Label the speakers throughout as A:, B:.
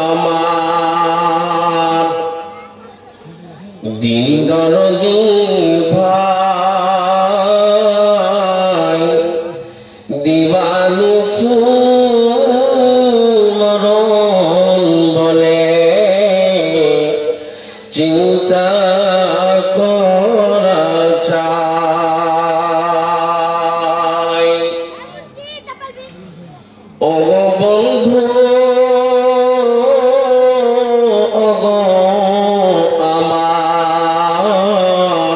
A: আমার দিন দরদি ভাই দিবানি সুমরণ বলে চিন্তা করা চাই। ও বন্ধু আমার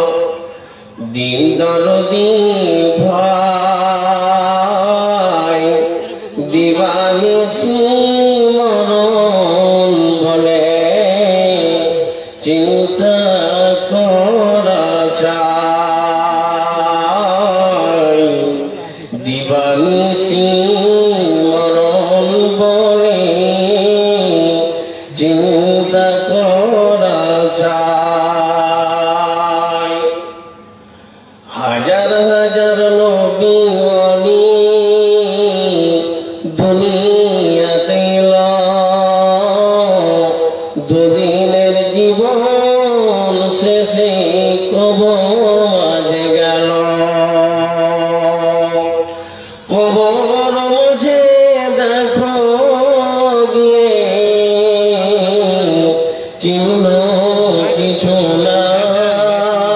A: দিন দরদি ভাই দিবানি সুমরণ বলে চিন্তা করা চাই। দিবানি সুমরণ বলে চিন্তা করা চাই। হাজার হাজার নবী ওলি দুনিয়াতে এলো, দুদিনের জীবন শেষে কবর মাঝে গেল। কবর মাঝে দেখো গিয়ে চিহ্ন কিছু নাই।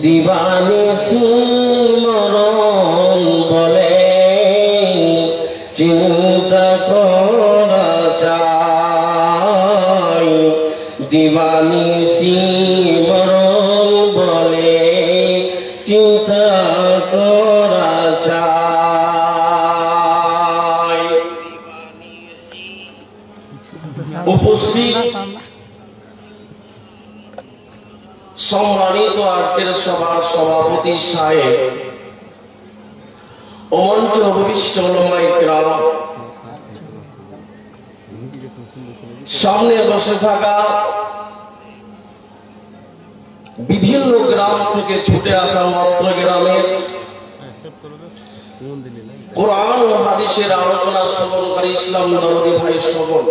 A: দিবানি সুমরণ বলে চিন্তা করা চাই। দিবানি সুমরণ বলে চিন্তা করা চাই। উপস্থিত সম্মানিত আজকের সভার সভাপতি সাহেব ও মঞ্চ অভিষ্ট ওলামায়ে কেরাম, সামনে বসে থাকা বিভিন্ন গ্রাম থেকে ছুটে আসা মাত্র গ্রামের কোরআন ও হাদিসের আলোচনা শ্রবণকারী ইসলাম দরদি ভাই শ্রবণ,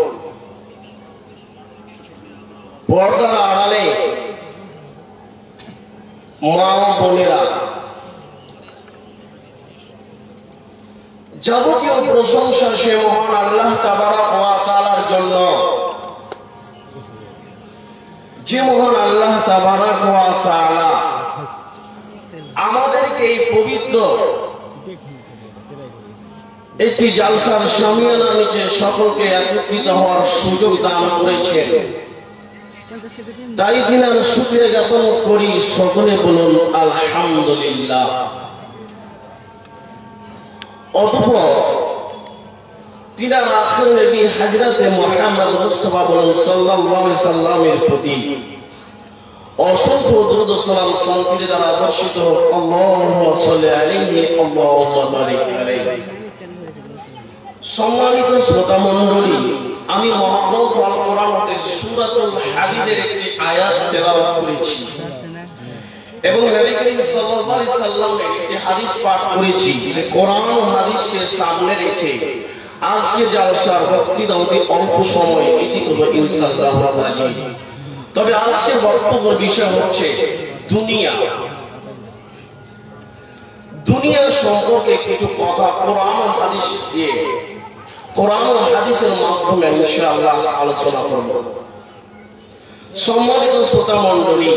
A: পর্দার আড়ালে মা ও বোনেরা, যাবতীয় প্রশংসা সে মহান আল্লাহ তাবারাক ওয়া তাআলার জন্য, যে মহান আল্লাহ তাবারাক ওয়া তাআলা আমাদেরকে এই পবিত্র একটি জালসার শামিয়ানা নিচে সকলকে একত্রিত হওয়ার সুযোগ দান করেছেন। তাই দিনার শুকরিয়া জ্ঞাপন করি, সকলে বলুন আলহামদুলিল্লাহ। অতঃপর তিনার আখির নবী হযরতে মুহাম্মদ মুস্তাফা বলুন সাল্লাল্লাহু আলাইহি সাল্লামের প্রতি অসংখ্য দরুদ ও সালাম শান্তি দ্বারা বর্ষিত হোক। আল্লাহুম্মা সাল্লি আলাইহি আল্লাহুম্মা বারিক আলাইহি। সম্মানিত শ্রোতা মণ্ডলী, আমি মহাগ্রন্থ আল কোরআন হতে সূরাতুল হাদীদের একটি আয়াত তেলাওয়াত করেছি এবং নবী করিম সাল্লাল্লাহু আলাইহি সাল্লামের একটি হাদিস পাঠ করেছি। যে কোরআন ও হাদিসকে সামনে রেখে আজকে জালসার বক্তৃতা অতি অল্প সময় এটি করব ইনশাআল্লাহ রাজি। তবে আজকের বক্তব্যের বিষয় হচ্ছে দুনিয়া। দুনিয়া সম্পর্কে কিছু কথা কোরআন ও হাদিস দিয়ে, কোরআন ও হাদিসের মাধ্যমে ইনশাআল্লাহ আলোচনা করব। সম্মানিত শ্রোতা মণ্ডলী,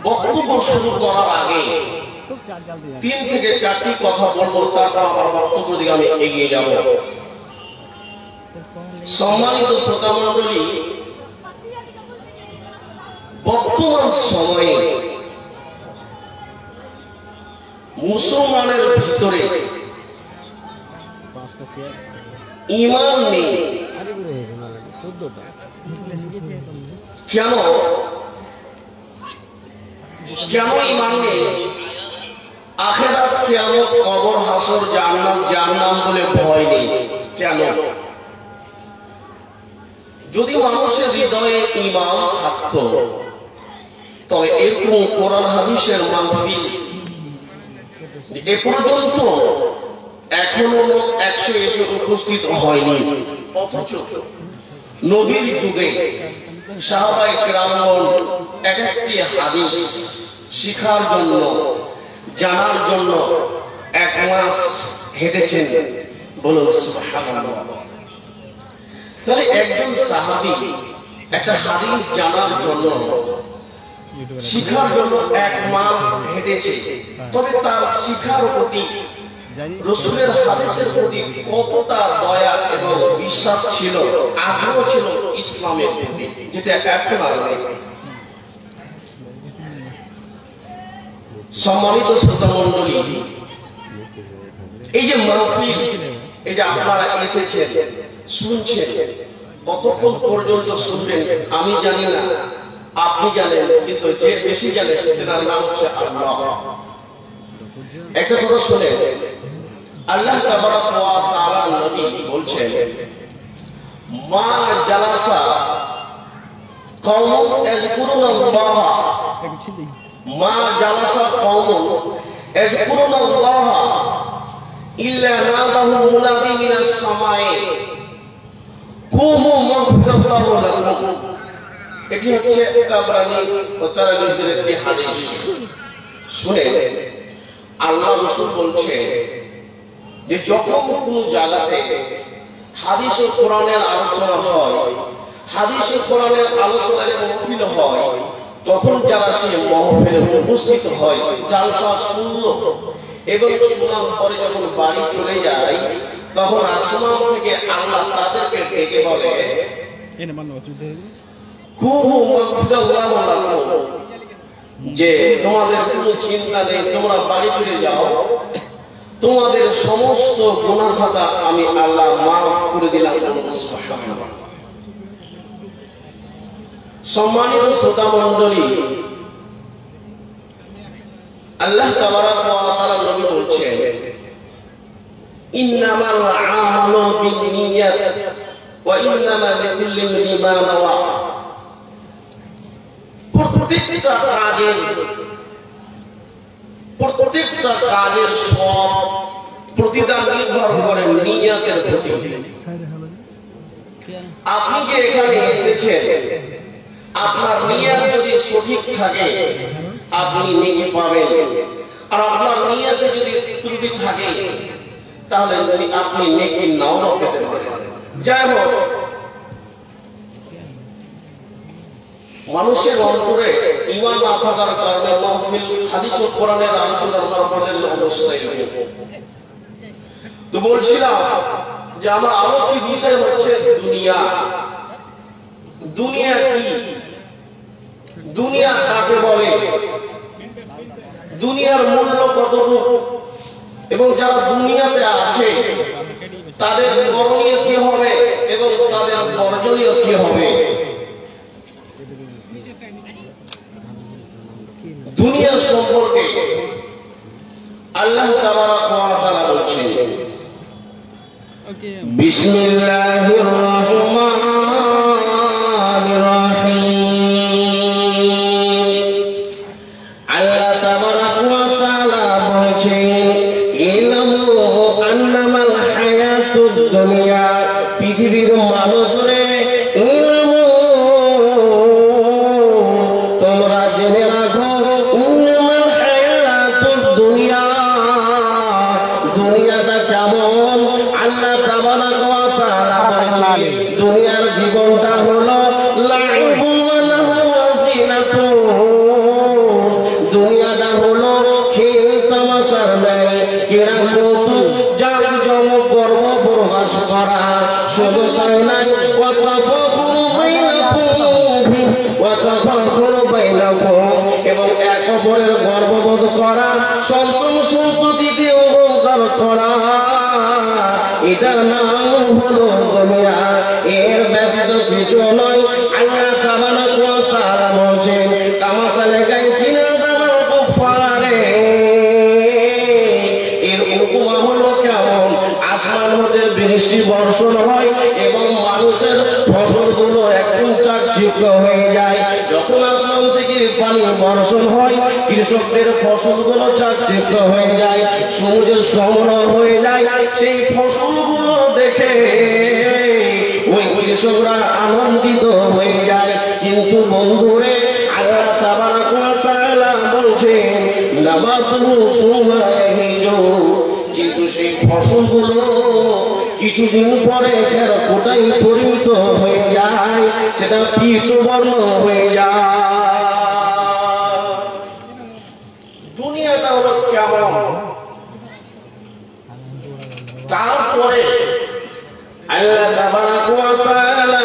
A: বক্তব্য শুরু করার আগে 3 থেকে 4টি কথা বলবো, তারপর আমার বক্তব্য দিকে আমি এগিয়ে যাব। সম্মানিত শ্রোতা মণ্ডলী, বর্তমান সময়ে মুসলমানের ভিতরে ঈমান নেই। কেন ঈমান নেই? আখিরাত, কিয়ামত, কবর, হাসর, জাহান্নাম বলে ভয় নেই। কেন? যদি মানুষের হৃদয়ে ঈমান থাকতো তবে এরকম কোরআন হাদিসের মাহফিল এ পর্যন্ত এখনো 100 এসে উপস্থিত হয়নি। অথচ নবীর যুগে সাহাবায়ে কেরামগণ এক একটি হাদিস শিখার জন্য, জানার জন্য 1 মাস হেঁটেছেন। বলুন সুবহানাল্লাহ। তাহলে একজন সাহাবী একটা হাদিস জানার জন্য, শিখার জন্য 1 মাস হেঁটেছে, তবে তার শিখার প্রতি, রাসূলের হাদিসের প্রতি কতটা দয়া এবং বিশ্বাস ছিল, আগ্রহ ছিল ইসলামের প্রতি, যেটা এখন আর নেই। সম্মানিত শ্রোতা মণ্ডলী, এই যে মাহফিল, এই যে আপনারা এসেছেন, শুনছেন, কতক্ষণ পর্যন্ত শুনবেন আমি জানি না, আপনি জানেন, কিন্তু যে বেশি জানে তার নাম হচ্ছে আল্লাহ। একটা কথা শুনেন, আল্লাহ তাবারাক ওয়া তাআলা নবী বলছেন, মা জালাসা কওমুন ইয়াযকুরুনাল্লাহ, মা জালাসা কওমুন ইয়াযকুরুনাল্লাহ ইল্লা নাদাহু মুনাদি মিনাস সামায়ে কুমু মাগফিরাল্লাহু লাকুম। এটি হচ্ছে তাবরানী ও তারমিজির একটি হাদিস। শুনে আল্লাহ রাসূল বলছে যে যখন কোন জায়গাতে হাদিস ও কোরআনের আলোচনা হয়, হাদিস ও কোরআনের আলোচনার মাহফিল হয়, তখন যারা সেই মাহফিলে উপস্থিত হয়, জালসা শুনলো এবং শোনার পরে যখন বাড়ি চলে যায়, তখন আসমান থেকে আল্লাহ তাদেরকে ডেকে বলে, যে তোমাদের কোনো চিন্তা নেই, তোমরা বাড়ি ফিরে যাও, তোমাদের সমস্ত গুনাহ খাতা আমি আল্লাহ মাফ করে দিলাম। সম্মানিত শ্রোতা মণ্ডলী, আল্লাহ তাবারাক ওয়া তাআলা নবী বলছেন, ইন্নামাল আমালু বিন্নিয়াত ওয়া ইন্নামা লিকুল্লি ইমরিইন মা নাওয়া। প্রত্যেকটা কাজের সব প্রতিদান নির্ভর করে নিয়তের প্রতি। আপনি যে এখানে এসেছেন, আপনার নিয়ত যদি সঠিক থাকে আপনি নেকি পাবেন, আর আপনার নিয়তে যদি ত্রুটি থাকে তাহলে আপনি নেকি নাও পেতে পারেন। যাই হোক, মানুষের অন্তরে ঈমান না থাকার কারণে মাহফিল, হাদিস ও কোরআনের আলোচনার মাহফিলের অবস্থা এরকম। তো বলছিলাম যে আমার আলোচ্য বিষয় হচ্ছে দুনিয়া। দুনিয়া কি? দুনিয়া কাকে বলে? দুনিয়ার মূল্য কতটুকু? এবং যারা দুনিয়াতে আছে তাদের করণীয় কি হবে এবং তাদের বর্জনীয় কি হবে? দুনিয়া সম্পর্কে আল্লাহ তাবারাক ওয়া তাআলা বলছেন, বিসমিল্লাহির রহমানির রহিম। আল্লাহ তাবারাক ওয়া তাআলা বলছেন, ইলামু আন্নামাল হায়াতুদ দুনিয়া, পৃথিবীর মানুষরে তোমরা জেনে রাখো, আন্নামাল হায়াতুদ দুনিয়া, দুনিয়াটা কেমন? আল্লাহ তাবারাক ওয়া তাআলা বলছেন, দুনিয়ার জীবনটা হলো লাইবুন ওয়া লাহু ওয়া জিনাতুন, দুনিয়াটা হলো খেল তামাশার ন্যায়, কেরামত জাঁকজমক গর্ব প্রকাশ করা। শুধু তাই নাই, ওয়া তাফাখুরু বাইনাকুম, এবং এক অপরের গর্ববোধ করা, সন্তান সন্ততিতে অহংকার করা, এটার নাম হলো দুনিয়া। এর ব্যতীত কিছু নয়। আল্লাহ তাবারাক ওয়া তাআলা বলেন, কামাসালে গায়সিনা দামাল কুফারে, এর উপমা হলো কেমন? আসমান হতে বৃষ্টি বর্ষণ হয় এবং মানুষের ফসলগুলো একদম চাকচিক্য হয়ে যায়। যখন আসমান থেকে পানি কৃষকদের ফসলগুলো চাকচিক্য হয়ে যায়, সমুদ্রের সংগ্রহ হয়ে যায়, সেই ফসলগুলো দেখে ওই কৃষকরা আনন্দিত হয়ে যায়। কিন্তু বন্ধুরে আল্লাহ তাবারক ওয়া তাআলা বলছেন কিন্তু সেই ফসলগুলো কিছুদিন পরে কোটাই পরিণত হয়ে যায়, সেটা পীতবর্ণ হয়ে যায়। দুনিয়াটা হলো কেমন। তারপরে আল্লাহ তাবারক ওয়া তাআলা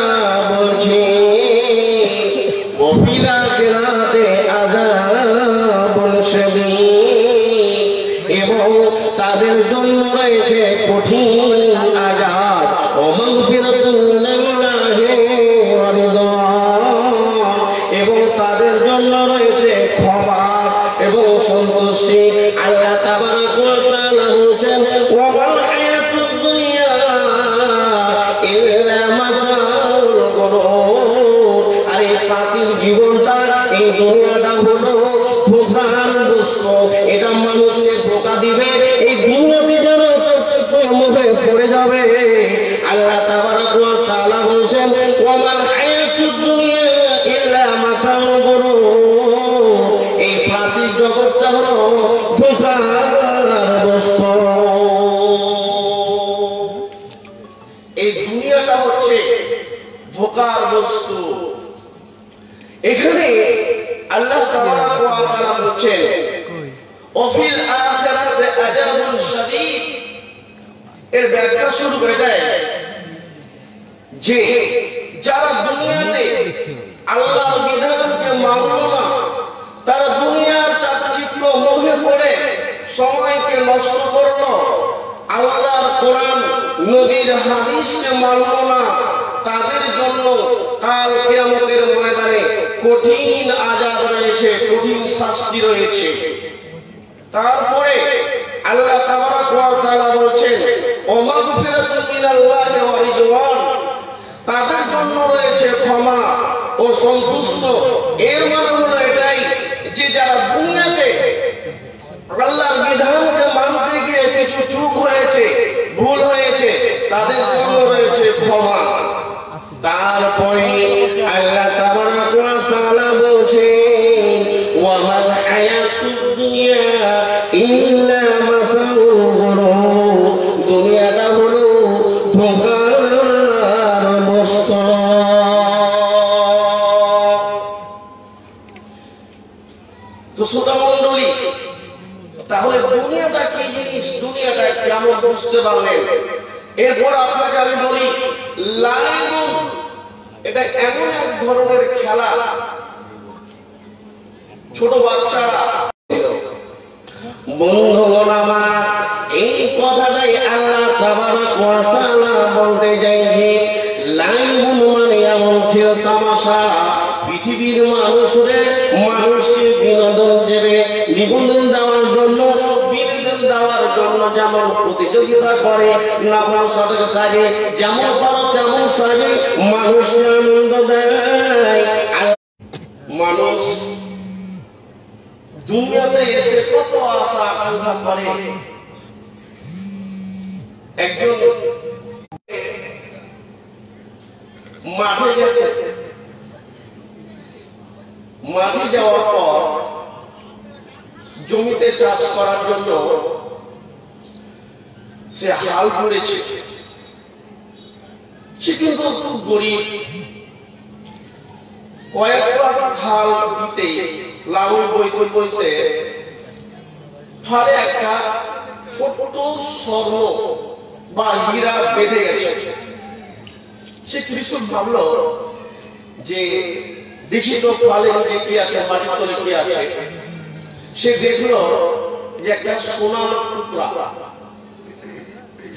A: বলছেন ওয়াফিল আখিরাতি আযাবুন শাদীদ, এবং তাদের জন্য রয়েছে কঠিন আযাব। ওয়া মাগফিরাতুন মিনাল্লাহি ওয়া রিদওয়ান, এবং তাদের জন্য রয়েছে ক্ষমা এবং সন্তুষ্টি। আল্লাহ তাবারক ওয়া তাআলা বলেন ওয়া মাল হায়াতুদ দুনিয়া ইল্লা মাতাউল গুরুর, আর এই পাতিল জীবনটা, এই দুনিয়াটা হলো ধোঁকার বস্তু। এটা মানুষকে ধোঁকা দিবে, এই দুনিয়াতে যেন চকচকে মুখে পড়ে যাবে। আল্লাহ তাবারক ওয়া তাআলা বলেন ওয়া মাল হায়াতুদ দুনিয়া ইল্লা মাতাউল গুরুর, এই পাতিল জগৎটা হলো ধোঁকার বস্তু। এই দুনিয়াটা হচ্ছে ধোঁকার বস্তু। এখানে আল্লাহ তাবারক ওয়া তাআলা বলেন ওয়াফিল আখিরাতি আযাবুন শাদীদ, এর ব্যাখ্যা শুরু করে দেয় যে যারা দুনিয়াতে আল্লাহর বিধানকে মানল না, তারা দুনিয়ার চাকচিক্য মোহে পড়ে সময়কে নষ্ট করলো, আল্লাহর কোরআন নবীর হাদিসকে মানল না, তাদের জন্য কাল কিয়ামতের ময়দানে কঠিন আযাব রয়েছে, কঠিন শাস্তি রয়েছে। তারপরে আল্লাহ তাবারক ওয়া তাআলা বলেন ওয়া মাগফিরাতুন মিনাল্লাহি ওয়া রিদওয়ান, তাদের জন্য রয়েছে ক্ষমা ও সন্তুষ্ট। এর মানে হলো এটাই যে যারা দুনিয়াতে আল্লাহর বিধানকে মানতে গিয়ে কিছু চুপ হয়েছে, ভুল হয়েছে, তাদের জন্য রয়েছে ক্ষমা। তারপরে আল্লাহ তাবারক ওয়া তাআলা বলেন ওয়া মাল হায়াতুদ দুনিয়া ইল্লা মাতাউল গুরুর, দুনিয়াটা হলো ধোঁকার বস্তু। তো শ্রোতা মণ্ডলী, তাহলে দুনিয়াটা কি জিনিস, দুনিয়াটা কেমন বুঝতে পারলেন? এরপর আপনাকে আমি বলি লাইবুন, এটা এমন এক ধরনের খেলা, ছোট বাচ্চারা। বন্ধুগণ আমার, এই কথাটাই আল্লাহ তাবারক ওয়া তাআলা বলতে চাইছে। লাইবুন মানে এমন খেল তামাশা, পৃথিবীর মানুষকে বিনোদন দেবে, বিনোদন দেওয়ার জন্য, বিনোদন দেওয়ার জন্য যেমন প্রতিযোগিতা করে, নকল সাজে সাজে, যেমন পারো তেমন সাজে মানুষকে আনন্দ দেয়। মানুষ দুনিয়াতে এসে কত আশা আকাঙ্ক্ষা করে। একজন মাঠে গেছে, মাঠে যাওয়ার পর জমিতে চাষ করার জন্য সে হাল ধরেছে। সে কিন্তু খুব গরিব, কয়েকবার হাল দিতে লাঙল বইতে বইতে ফালে একটা ছোট্ট স্বর্ণ বা হীরা বেঁধে গেছে। সে কৃষক ভাবলো যে দেখি তো ফালে যে কি আছে, মাটির তলে কি আছে। সে দেখলো যে একটা সোনার টুকরা,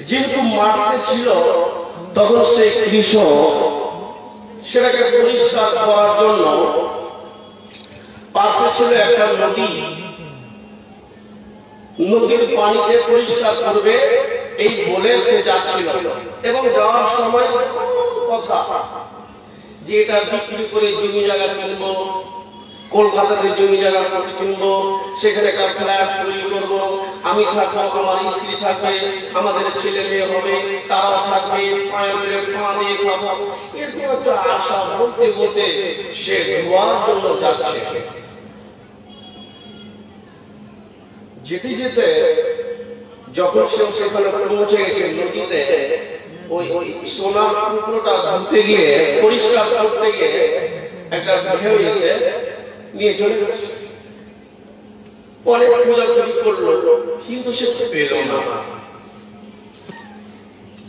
A: যেহেতু মাটিতে ছিল, তখন সে কৃষক সেটাকে পরিষ্কার করার জন্য পাশে ছিল একটা নদী, নদীর পানিতে পরিষ্কার করবে এই বলে সে যাচ্ছিল। এবং যাওয়ার সময় কথা যে এটা বিক্রি করে জমি জায়গা কিনবো, কলকাতাতে জমি জায়গা কিনবো, সেখানে একটা ফ্ল্যাট তৈরি করবো, আমি থাকবো, আমার স্ত্রী থাকবে, আমাদের ছেলে মেয়ে হবে, তারাও থাকবে, পায়ে মেরে পা দিয়ে খাবো, এরকম একটা আশা বলতে বলতে সে ধোয়ার জন্য যাচ্ছে। যেতে যেতে যখন সে সেখানে পৌঁছে গেছে, নদীতে ওই সোনার টুকরোটা ধুতে গিয়ে, পরিষ্কার করতে গিয়ে একটা ঢেউ এসে নিয়ে চলে গেছে। অনেক খোঁজাখুঁজি করলো, কিন্তু সে পেল না।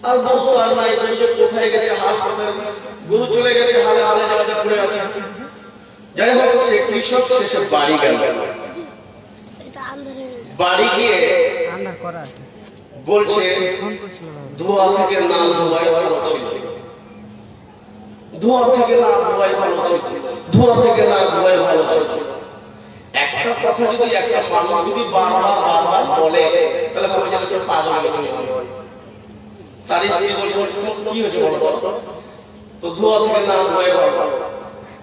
A: আর বলতো আর নাই, কোথায় গেছে, হাল কোথায়, গরু চলে গেছে, হালে হালে জায়গাতে পড়ে আছে। যাই হোক, সে কৃষক শেষে বাড়ি গেল। বাড়ি গিয়ে বলছে ধোয়া থেকে না ধোয়াই ভালো ছিল, ধোয়া থেকে না ধোয়াই ভালো ছিল, ধোয়া থেকে না ধোয়াই ভালো ছিল। একটা কথা যদি একটা মানুষ যদি বারবার বারবার বলে, তাহলে ভাবে যেন কেউ পাগল গেছে। তার স্ত্রী বলছে কি হয়েছে বলো তো, ধোয়া থেকে না ধোয়াই ভালো।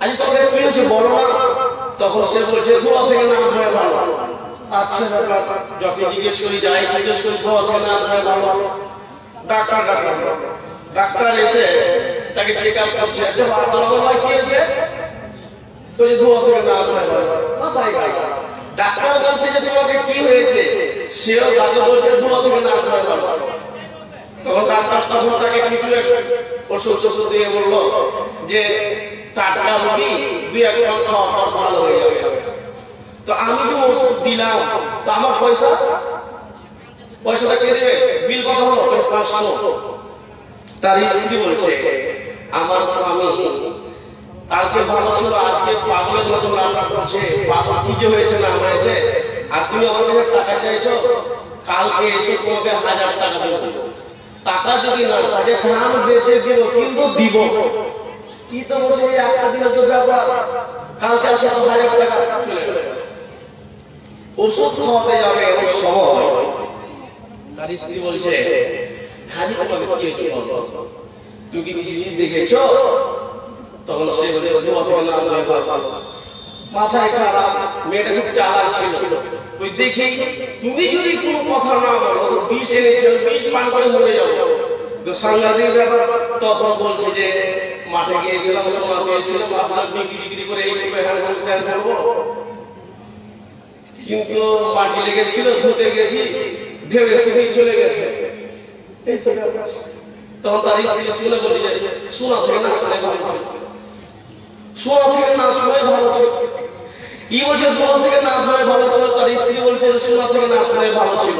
A: আজ তোমাদের কি হয়েছে বলো না, তখন সে বলছে ধোয়া থেকে না ধোয়াই ভালো। আচ্ছা ব্যাপার, যখন জিজ্ঞেস করি যাই, জিজ্ঞেস করি ধোয়া থেকে না ধোয়াই ভালো। ডাক্তার ডাক্তার ডাক্তার এসে তাকে চেক আপ করছে। আচ্ছা বাবা কি হয়েছে, তো যে ধোয়া থেকে না ধোয়াই ভালো। মাথায় গায়ে ডাক্তার বলছে যে তোমাকে কি হয়েছে, সেও তাকে বলছে ধোয়া থেকে না ধোয়াই ভালো। তখন ডাক্তার তখন তাকে কিছু ওষুধ টষুধ দিয়ে বললো যে টাটকা রুগী 2-1 খাওয়ার পর ভালো হয়ে যাবে। তো আমি কি ওষুধ দিলাম, তো আমার পয়সাটা কে দেবে, বিল কত হলো, 500। তার স্ত্রী বলছে আমার স্বামী কালকে ভালো ছিল, আজকে পাগলের মতো রান্না করছে, পাগল কি যে হয়েছে না হয়েছে, আর তুমি আমার কাছে টাকা চাইছো, কালকে এসে তোমাকে 1000 টাকা দেবো, টাকা যদি না থাকে ধান বেচে দিব, কিন্তু দিব। কি তো বলছে এই একটা দিনের তো ব্যাপার, কালকে আসে তো 1000 টাকা চলে গেল। ওষুধ খাওয়াতে যাবে এমন সময় তার স্ত্রী বলছে হাজি তোমাকে কি হয়েছে বলো, তুমি কি কিছু জিনিস দেখেছ? তখন সে বলে ধোয়া থেকে না ধোয়া ভালো। মাথায় খারাপ, মেয়েটা খুব চালাক ছিল। ওই দেখি তুমি যদি কোনো কথা না বলো, তো বিষ এনেছে, বিষ পান করে মরে যাবো, তো সাংঘাতিক ব্যাপার। তখন বলছে যে মাঠে গিয়েছিলাম, সোনা পেয়েছিলাম, আপনার বিক্রি করে এই করবো, কিন্তু মাটি লেগেছিল, ধুতে গেছি, ঢেউ এসে চলে গেছে। এই তো ব্যাপার। তখন তার স্ত্রী শুনে বলছে সোনা থেকে না শুনে ভালো ছিল, সোনা থেকে না শুনে ভালো ছিল। কি বলছে ধোয়া থেকে না ধোয়া ভালো ছিল, তার স্ত্রী বলছে সোনা থেকে না শুনে ভালো ছিল।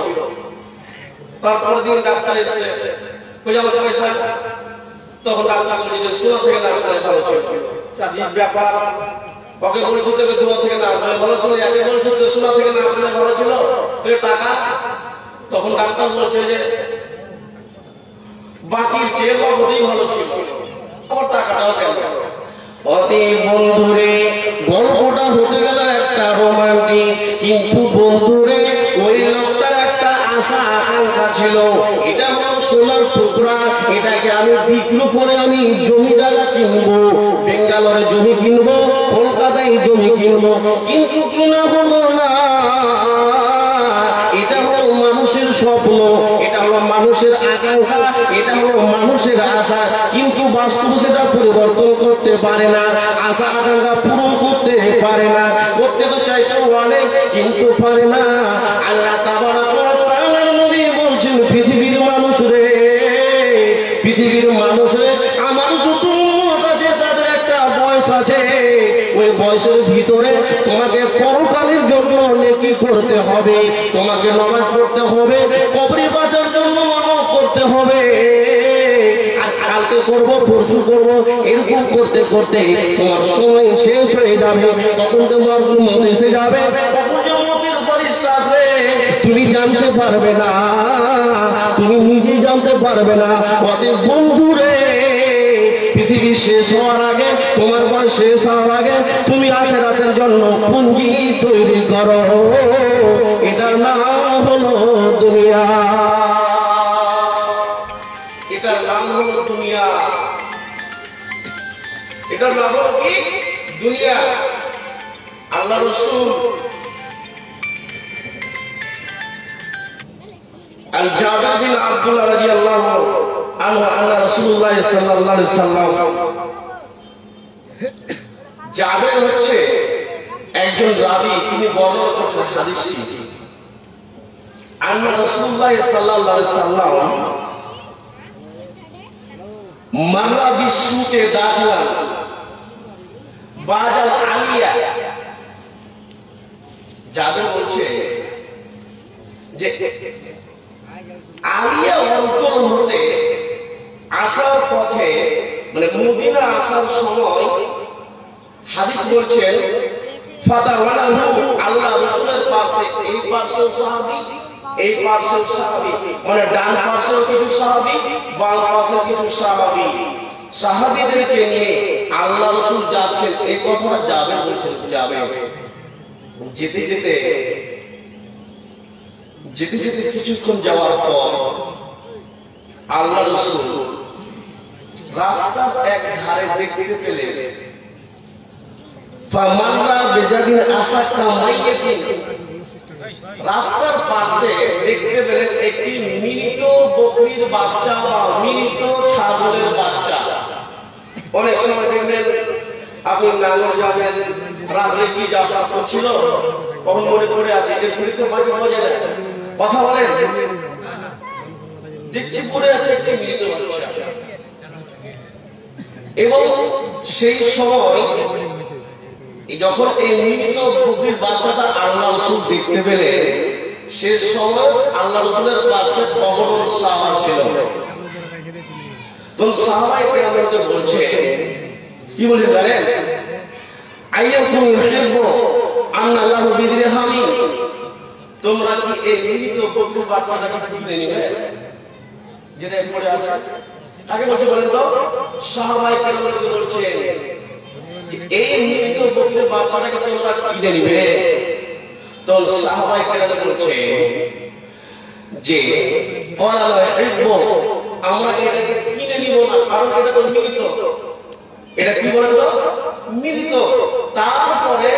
A: তারপর দিন ডাক্তার এসে আমার পয়সা, তখন ডাক্তার বলছে সোনা থেকে না শুনে ভালো ছিল। আজীব ব্যাপার, ওকে বলছে তোকে ধোয়া থেকে না ধোয়া ভালো ছিল, একে বলছে তো সোনা থেকে না শুনে ভালো ছিল, টাকা। তখন ডাক্তার বলছে যে বাকির চেয়ে নগদেই ভালো ছিল, আবার টাকাটাও গেল। অতি বন্ধুরে গল্পটা হতে গেল একটা রোমান্টিক, কিন্তু বন্ধুরে ওই লোকটার একটা আশা আকাঙ্ক্ষা ছিল, এটা হলো সোনার টুকরা, এটাকে আমি বিক্রি করে আমি জমি জায়গা কিনবো, বেঙ্গালোরে জমি কিনবো, কলকাতায় জমি কিনবো, কিন্তু কিনা হলো না। এটা হলো মানুষের স্বপ্ন, এটা হলো মানুষের আকাঙ্ক্ষা, এটা হলো মানুষের আশা, কিন্তু বাস্তবে সেটা পরিবর্তন করতে পারে না, আশা আকাঙ্ক্ষা পূরণ করতে পারে না। করতে তো চাইতে অনেক, কিন্তু পারে না। আল্লাহ তাবারক ওয়া তাআলার নবী বলছেন পৃথিবীর মানুষ রে, পৃথিবীর মানুষ রে, আমার যত উম্মত আছে তাদের একটা বয়স আছে, ওই বয়সের ভিতরে তোমাকে পরকালের জন্য নেকি করতে হবে, তোমাকে নামাজ পড়তে হবে, কবরে বাঁচার জন্য মানব করতে হবে। আর কালকে করবো, পরশু করবো, এরকম করতে করতে তোমার সময় শেষ হয়ে যাবে। তখন তোমার মত এসে যাবে, তখন যে মতের ফেরেশতা আসবে তুমি জানতে পারবে না, তুমি নিজে জানতে পারবে না। অতএব বন্ধুরে, পৃথিবী শেষ হওয়ার আগে, তোমার বয়স শেষ হওয়ার আগে তুমি আখিরাতের জন্য পুঁজি তৈরি করো। এটার নাম হলো দুনিয়া, এটার নাম হলো দুনিয়া, এটার নাম হলো কি দুনিয়া। আল্লাহ রাসূল আল জাবির বিন আব্দুল্লাহ রাদিয়াল্লাহু আনহু আন্না রাসূলুল্লাহ সাল্লাল্লাহু আলাইহি সাল্লাম, জাবির হচ্ছে একজন রাবী, তিনি বর্ণনা করছেন হাদিসটি। আন্না রাসূলুল্লাহ সাল্লাল্লাহু আলাইহি সাল্লাম মাররা বিসুকে দাখিলান বাজাল আলিয়া। জাবির বলছে যে আলিয়া অঞ্চল হতে আসার পথে, মানে মদিনা আসার সময়, হাদিস বলছেন ফাদাওয়ালাহু, আল্লাহ রাসূলের পাশে, এই পাশেও সাহাবী, এই পাশেও সাহাবী, মানে ডান পাশেও কিছু সাহাবী, বাম পাশেও কিছু সাহাবী, সাহাবীদেরকে নিয়ে আল্লাহ রাসূল যাচ্ছেন। এই কথাটা জাবির বলছেন। জাবির যেতে যেতে যেতে যেতে কিছুক্ষণ যাওয়ার পর আল্লাহ রাসূল রাস্তার এক ধারে দেখতে পেলেন ফামাররা বিজাদিন আসাক্কা মাইয়াতিন, রাস্তার পাশে দেখতে পেলেন একটি মৃত বকরির বাচ্চা বা মৃত ছাগলের বাচ্চা। অনেক সময় দেখবেন আপনি নাঙ্গল যাবেন, রাতে কি যাওয়া করছিল, কখন মনে পড়ে আছে, এর মৃত মাকে বোঝা যায়, কথা বলেন, দেখছি পড়ে আছে একটি মৃত বাচ্চা। এবং সেই সময় যখন এই মৃত বকরির বাচ্চাটা আল্লাহ রাসূল দেখতে পেলেন, সে সময় আল্লাহ রাসূলের পাশে কবরুল সাহাবা ছিল। তো সাহাবায়ে কেরামকে বলছে, কি বলছেন জানেন, আইয়াকুম ইউহিব্বু আন্না লাহু বিদিরহামি, তোমরা কি এই মৃত বকরির বাচ্চাটাকে কিনে নিবে, যেটা পড়ে আছে? তাকে বলছে বলেন তো, সাহাবায়ে কেরামকে বলছে এই মৃত বকরির বাচ্চাটাকে তোমরা কিনে নিবে? তো সাহাবায়ে কেরাম বলছে যে ক্বালা লা ইউহিব্বু, আমরা এটাকে কিনে নিব না, কারণ এটা তো মৃত। এটা কি বলেন তো, মৃত। তারপরে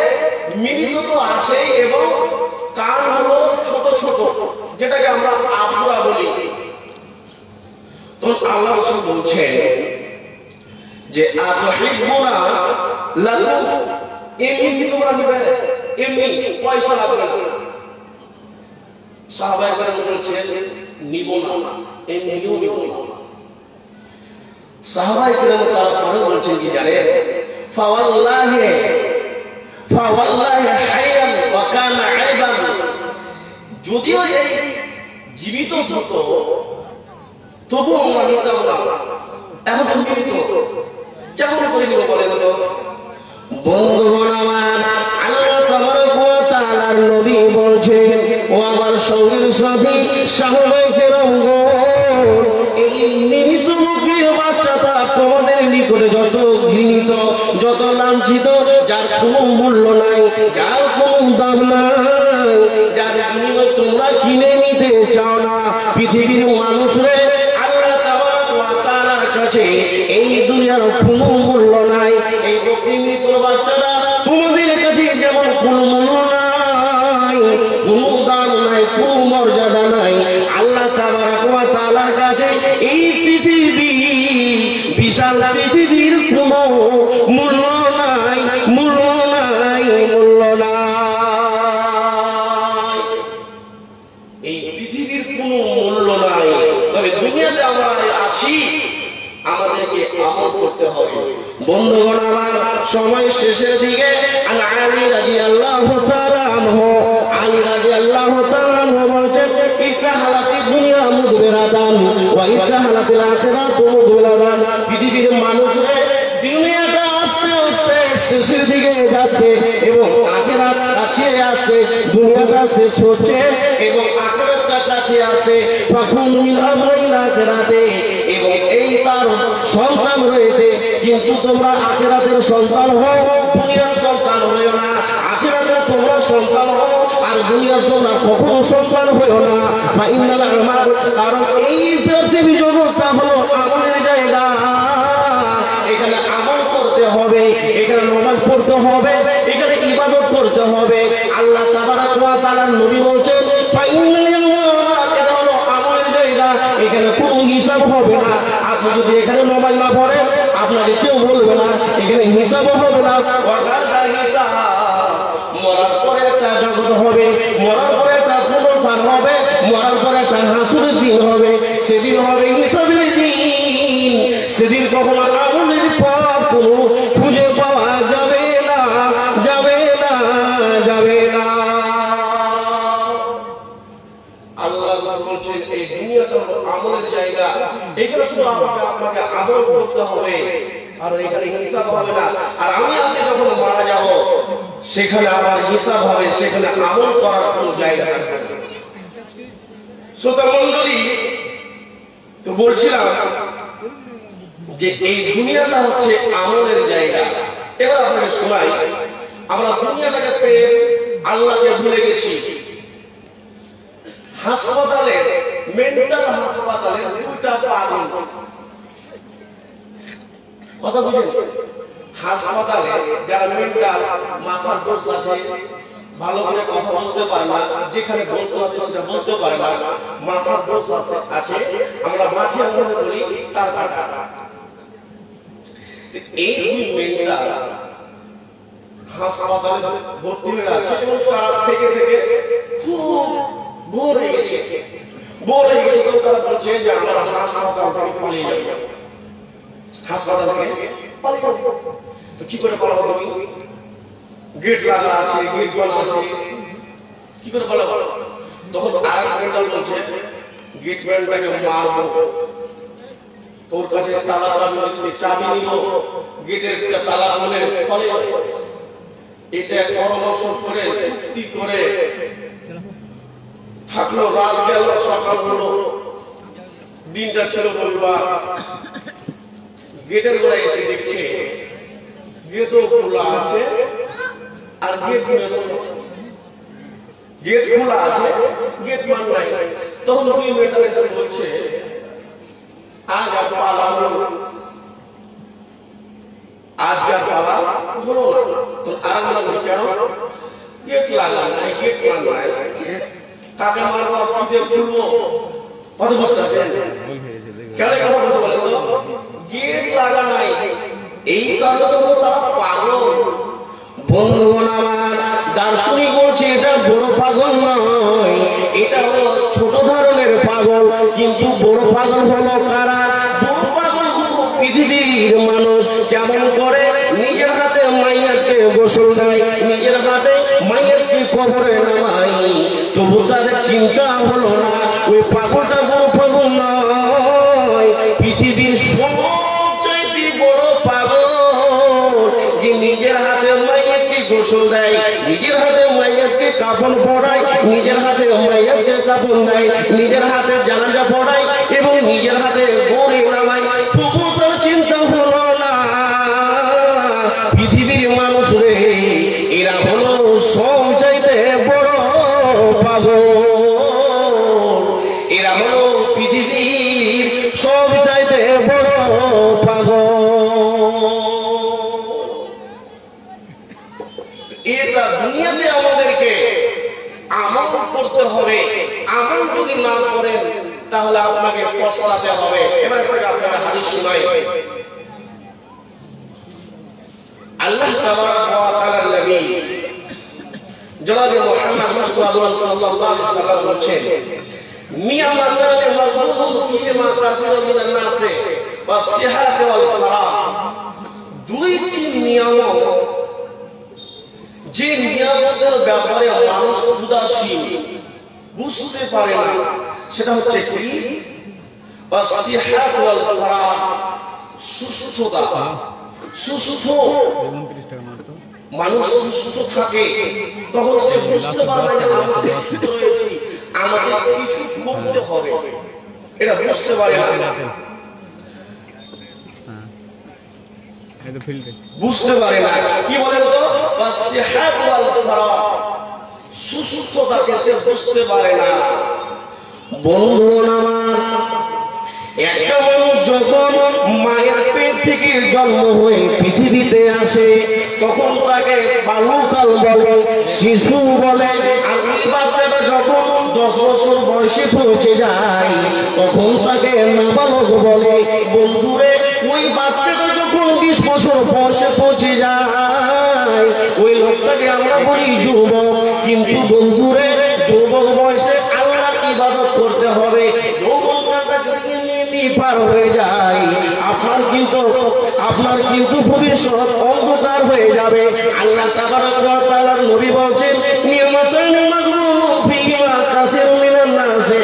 A: মৃত তো আছে এবং কান হলো ছোট ছোট, যেটাকে আমরা আফুরা বলি। তো আল্লাহ রাসূল বলছেন যে আতুহিব্বুনা লাকুম, এমনি তোমরা নিবে, এমনি পয়সা লাগবে না। সাহাবায়ে কেরাম বলছেন নিব না, এমনিও নিব না। সাহাবায়ে কেরাম তারপরে বলছেন কি জানেন, ফাওয়াল্লাহি হাইয়ান ওয়া কানা আইবান, যদিও এই জীবিত থাকতো তবুও আমরা নিতাম না, এখন মৃত, কেমন করে নিব বলেন তো? বন্ধুগণ আমার, আল্লাহ তাবারক ওয়া তাআলার নবী বলছেন, ও আমার সঙ্গীর সাথী সাহাবায়ে কেরামগণ, এই মৃত বকরির বাচ্চাটা তোমাদের নিকটে যত ঘৃণিত, যত লাঞ্ছিত, যার কোনো মূল্য নাই, যার কোনো দাম নাই, যার বিনিময়ে তোমরা কিনে নিতে চাও না, পৃথিবীর মানুষরে আল্লাহ তাবারক ওয়া তাআলার কাছে এই দুনিয়ার কোনো মূল্য নাই। এই বকরি মৃত বাচ্চাটা তোমাদের কাছে যেমন কোনো মূল্য নাই, কোনো দাম নাই, কোনো মর্যাদা নাই, আল্লাহ তাবারক ওয়া তাআলার কাছে এই পৃথিবী, বিশাল পৃথিবীর কোনো মূল্য নাই, মূল্য নাই, মূল্য নাই। এই পৃথিবীর কোনো মূল্য নাই। তবে দুনিয়াতে আমরা আছি, আমাদেরকে আমল করতে হবে। বন্ধুগণ আমার, সময় শেষের দিকে আলী রাদিয়াল্লাহু তাআলা আনহু, আলী রাদিয়াল্লাহু তাআলা আনহু বলেন, ইতাহালাতি দুনিয়া মুদবিরাতান ওয়া ইতাহালাতিল আখিরাতু মুদবিরাতান, পৃথিবীর মানুষরা দুনিয়াটা আস্তে আস্তে শেষের দিকে যাচ্ছে এবং আখিরাত কাছে আসছে, দুনিয়াটা শেষ হচ্ছে এবং আখিরাতটা কাছে আসছে। ফাকুন মিন আমরিল আখিরাতে, এবং এই তার সন্তান রয়েছে, কিন্তু তোমরা আখিরাতের সন্তান হও, দুনিয়ার সন্তান হইও না। আখিরাতের তোমরা সন্তান হও, আর দুনিয়ার তোমরা কখনো সন্তান হইও না। ফাইনাল আমাল, কারণ এই পৃথিবী জগৎটা হলো আমলের জায়গা। এখানে আমল করতে হবে, এখানে নামাজ পড়তে হবে, এখানে ইবাদত করতে
B: আল্লাহ তাআলার নবী বলছেন ফাইনাল ইয়াউমা, এটা হলো আমলের জায়গা, এখানে কোনো হিসাব হবে না। আপনি যদি এখানে নামাজ না পড়েন আপনাকে কেউ বলবে না, এখানে হিসাবও হবে না। ওয়াগাদা হিসাব, মরার পরে একটা জগৎ হবে, মরার পরে একটা পুনরুত্থান হবে, মরার পরে একটা হাসুরের দিন হবে, সেদিন হবে হিসাবের দিন। সেদিন কখনো আমলের পথ কোনো খুঁজে পাওয়া যাবে না, যাবে না, যাবে না। আল্লাহ বলছেন এই দুনিয়াটা হলো আমলের জায়গা, এখানে শুধু আপনাকে আমল করতে হবে, আর এখানে হিসাব হবে না। আর আমি আপনি যখন মারা যাব সেখানে আমার হিসাব হবে, সেখানে আমল করার কোনো জায়গা থাকবে না। শ্রোতা মণ্ডলী, তো বলছিলাম যে এই দুনিয়াটা হচ্ছে আমলের জায়গা। এবার আপনাকে শোনাই, আমরা দুনিয়াটাকে পেয়ে আল্লাহকে ভুলে গেছি। হাসপাতালে, মেন্টাল হাসপাতালে দুইটা পাগল, কথা বুঝেন? হাসপাতালে যারা মেন্টাল, মাথার দোষ আছে, ভালো করে কথা বলতে পারে না, যেখানে বলতে হবে সেটা বলতে পারে না, মাথার দোষ আছে, আমরা মাথায় বলি তার কাটা। এই দুই মেন্টাল হাসপাতালে ভর্তি হয়ে আছে এবং তারা থেকে থেকে খুব বোর হয়ে গেছে, তো তারা বলছে যে আমরা হাসপাতাল থেকে পালিয়ে যাবো, হাসপাতাল থেকে পালিয়ে যাবো। তো কি করে পালাবো? তুমি গেট লাগা আছে, গেট বানা আছে, কি করে পালাবো? তখন আরেক মেন্টাল বলছে গেট ম্যানটাকে মারবো, তোর কাছে তালা চাবি নিব, গেটের তালা খুলে পালিয়ে যাবো। এটা পরামর্শ করে চুক্তি করে থাকলো। রাত গেল, সকাল হলো, দিনটা ছিল রবিবার। গেটের গোড়ায় এসে দেখছে গেটও খোলা আছে, আর গেট খোলা আছে, গেট মান নাই। তখন দুই মেন্টাল এসে বলছে আজ আর পালা হলো, আজকাল পালা হলো না। তো আর কেন? গেট লাগা নাই, গেট মান নাই, কাকে মারবো, কি দিয়ে খুলবো? কত বুঝতে পারছেন? কেন কথা বলছে বলেন তো? গেট লাগা নাই, এই কারণে তো তারা পাগল। বন্ধুগণ আমার, দার্শনিক বলছে এটা বড় পাগল নয়, এটা হলো ছোট ধরনের পাগল। কিন্তু বড় পাগল হলো কারা? বড় পাগল হলো পৃথিবীর মানুষ। কেমন করে? নিজের হাতে মাইয়াকে গোসল দেয়, নিজের হাতে মাইয়াকে কবরে নামায়, তবু তাদের চিন্তা হলো না ওই পাগলটা বড় পাগল নয়। পৃথিবীর সবচাইতে বড় পাগল যে নিজের হাতে মাইয়াকে গোসল দেয়, নিজের হাতে মাইয়াকে কাফন পরায়, নিজের হাতে মাইয়াকে কাফন দেয়, নিজের হাতে জানাজা পড়ায় এবং নিজের হাতে গড়ে নামায়, তবু তার চিন্তা হলো না। পৃথিবীর মানুষ রে, এরা হলো সবচাইতে বড় পাগল, এরা হলো পৃথিবীর সবচাইতে বড় পাগল। এটা দুনিয়াতে আমাদেরকে আমল করতে হবে, আমল যদি না করেন তাহলে আপনাকে পস্তাতে হবে। এবার আপনাকে হাদিস শোনাই। আল্লাহ তাবারাক ওয়া তাআলার নবী জনাবে মুহাম্মদ মুস্তাফা সাল্লাল্লাহু আলাইহি ওয়াসাল্লাম বলেছেন, নিয়ামাতান মাগবুন ফিহিমা কাসিরুন মিনান নাস ওয়াস সিহাত ওয়াল ফারাগ। দুইটি নিয়ামত, যে নিয়ামতের ব্যাপারে মানুষ উদাসীন, বুঝতে পারে না, সেটা হচ্ছে কি? ওয়াস সিহাত ওয়াল ফারাগ, সুস্থতা। সুস্থ মানুষ সুস্থ থাকে তখন সে বুঝতে পারবে যে আমরা সুস্থ রয়েছি, আমাকে কিছু করতে হবে, এটা বুঝতে পারে না, বুঝতে পারে না। কি বলেন তো? সিহাত ওয়াল ফারাগ, সুস্থতাকে সে বুঝতে পারে না। বন্ধুগণ আমার, একটা মানুষ যখন মায়ের পেট থেকে জন্ম হয়ে পৃথিবীতে আসে
A: তখন তাকে বালুকাল বলে, শিশু বলে। আর এই বাচ্চাটা যখন 10 বছর বয়সে পৌঁছে যায় তখন তাকে নাবালক বলে। বন্ধুরে, ওই বাচ্চাটা যখন 20 বছর বয়সে পৌঁছে যায় ওই লোকটাকে আমরা বলি যুবক। কিন্তু বন্ধুরে, যুবক বয়সে আল্লাহর ইবাদত করতে হবে। যৌবনকালটা যদি পার হয়ে যায় আপনার কিন্তু ভবিষ্যৎ অন্ধকার হয়ে যাবে। আল্লাহ তাবারক ওয়া তাআলার নবী বলেন, নিয়ামাতুন মাগরুরুন ফীমা কাসিরুম মিনান নাসি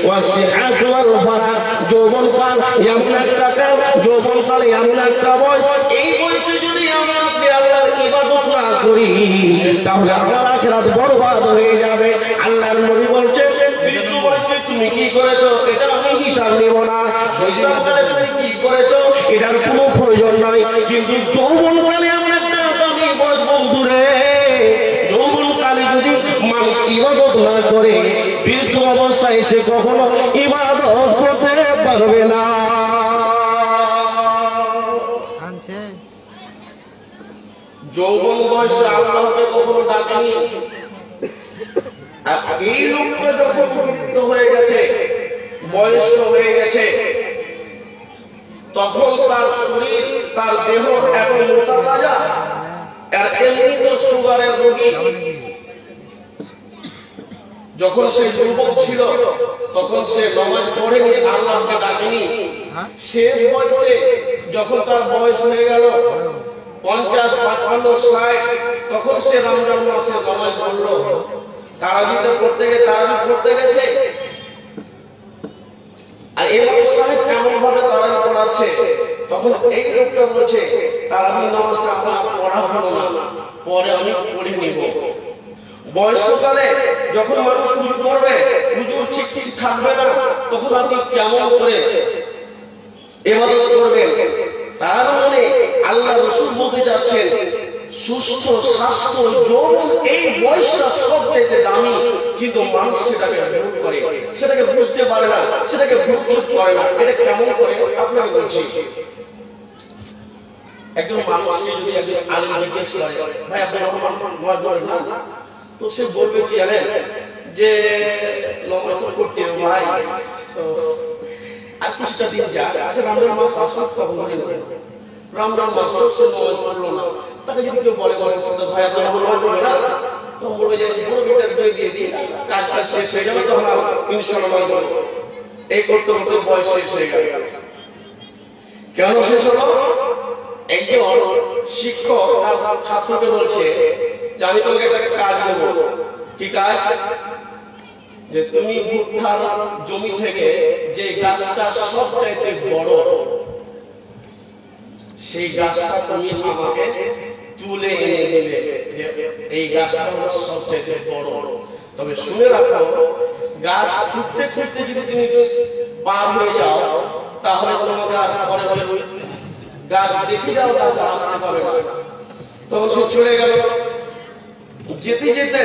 A: ওয়াসিহাতু ওয়াল ফারাগ। যৌবনকাল এমন একটা কাল, যৌবনকাল এমন একটা বয়স, এই বয়সে যদি আপনি আল্লাহর ইবাদত না করি তাহলে আমার আখিরাত বরবাদ হয়ে যাবে। আল্লাহর নবী বলেন, বৃদ্ধ বয়সে তুমি কি করেছো এটা আমি হিসাব নেব না, শৈশবকালে তুমি কি করেছো এটার কোনো প্রয়োজন নাই। কিন্তু যৌবনকালে এমন একটা দামি বয়স বন্ধুরে, যৌবনকালে যদি মানুষ ইবাদত না করে বৃদ্ধ অবস্থায় এসে কখনো ইবাদত করতে পারবে না। যৌবন বয়সে আল্লাহকে কখনো ডাকেনি। আর এই লোকটা যখন বৃদ্ধ হয়ে গেছে, বয়স্ক হয়ে গেছে, তখন তার শরীর, তার দেহ এখন মোটা তাজা। আর এমনি তো সুগারের রোগী। যখন সে যুবক ছিল তখন সে নামাজ পড়েনি, আল্লাহকে ডাকেনি। শেষ বয়সে যখন তার বয়স হয়ে গেল 50, 55, 60, তখন সে রমজান মাসে নামাজ পড়লো। তারাবিতে তারাবি পড়তে গেছে। আর ইমাম সাহেব এমন ভাবে তারাবি পড়াচ্ছে, তখন এই লোকটা বলছে, তারাবি নামাজটা আমার পড়া হলো না, পরে আমি পড়ে নিব। বয়স্ককালে যখন মানুষ হুজুর পড়বে, হুজুর ঠিক থাকবে না, তখন আপনি কেমন করে ইবাদত করবেন? তার মানে আল্লাহ রাসূল বলতে যাচ্ছেন, সুস্থ স্বাস্থ্য যৌবন এই বয়সটা সবচেয়ে দামি। কিন্তু মানুষ সেটাকে বিরোধ করে, সেটাকে বুঝতে পারে না, সেটাকে ভ্রুক্ষেপ করে না। এটা কেমন করে আপনাকে বলছি। একজন মানুষকে যদি একজন আলেম জিজ্ঞেস করে, ভাই আপনি রহমান নামাজ পড়েন না? তো সে বলবে কি জানেন, যে নামাজ তো পড়তে হবে ভাই, তো আর কিছুটা দিন যাক, আচ্ছা রমজান মাস আসুক তখন মনে করেন। রমজান মাস সে নামাজ পড়লো না, তাকে যদি কেউ বলে ভাই আপনি নামাজ পড়বেন না, তখন বলবে যে পুরো বিটার দই দিয়ে দিই, কাজটা শেষ হয়ে যাবে, তখন ইনশাআল্লাহ নামাজ পড়বো। এই করতে করতে বয়স শেষ হয়ে গেল। কেন শেষ হলো? একজন শিক্ষক তার ছাত্রকে বলছে যে আমি তোমাকে একটা কাজ দেবো। কি কাজ? যে তুমি ভুট্টার জমি থেকে যে গাছটা সবচাইতে বড়, সেই গাছটা তুমি আমাকে তুলে এনে দিলে, যে এই গাছটা হলো সবচাইতে বড়। তবে শুনে রাখো, গাছ খুঁজতে খুঁজতে যদি তুমি পার হয়ে যাও তাহলে তোমাকে আর পরে বলে গাছ দেখে যাও, গাছ আসতে পারবে না। তখন সে চলে গেল। যেতে যেতে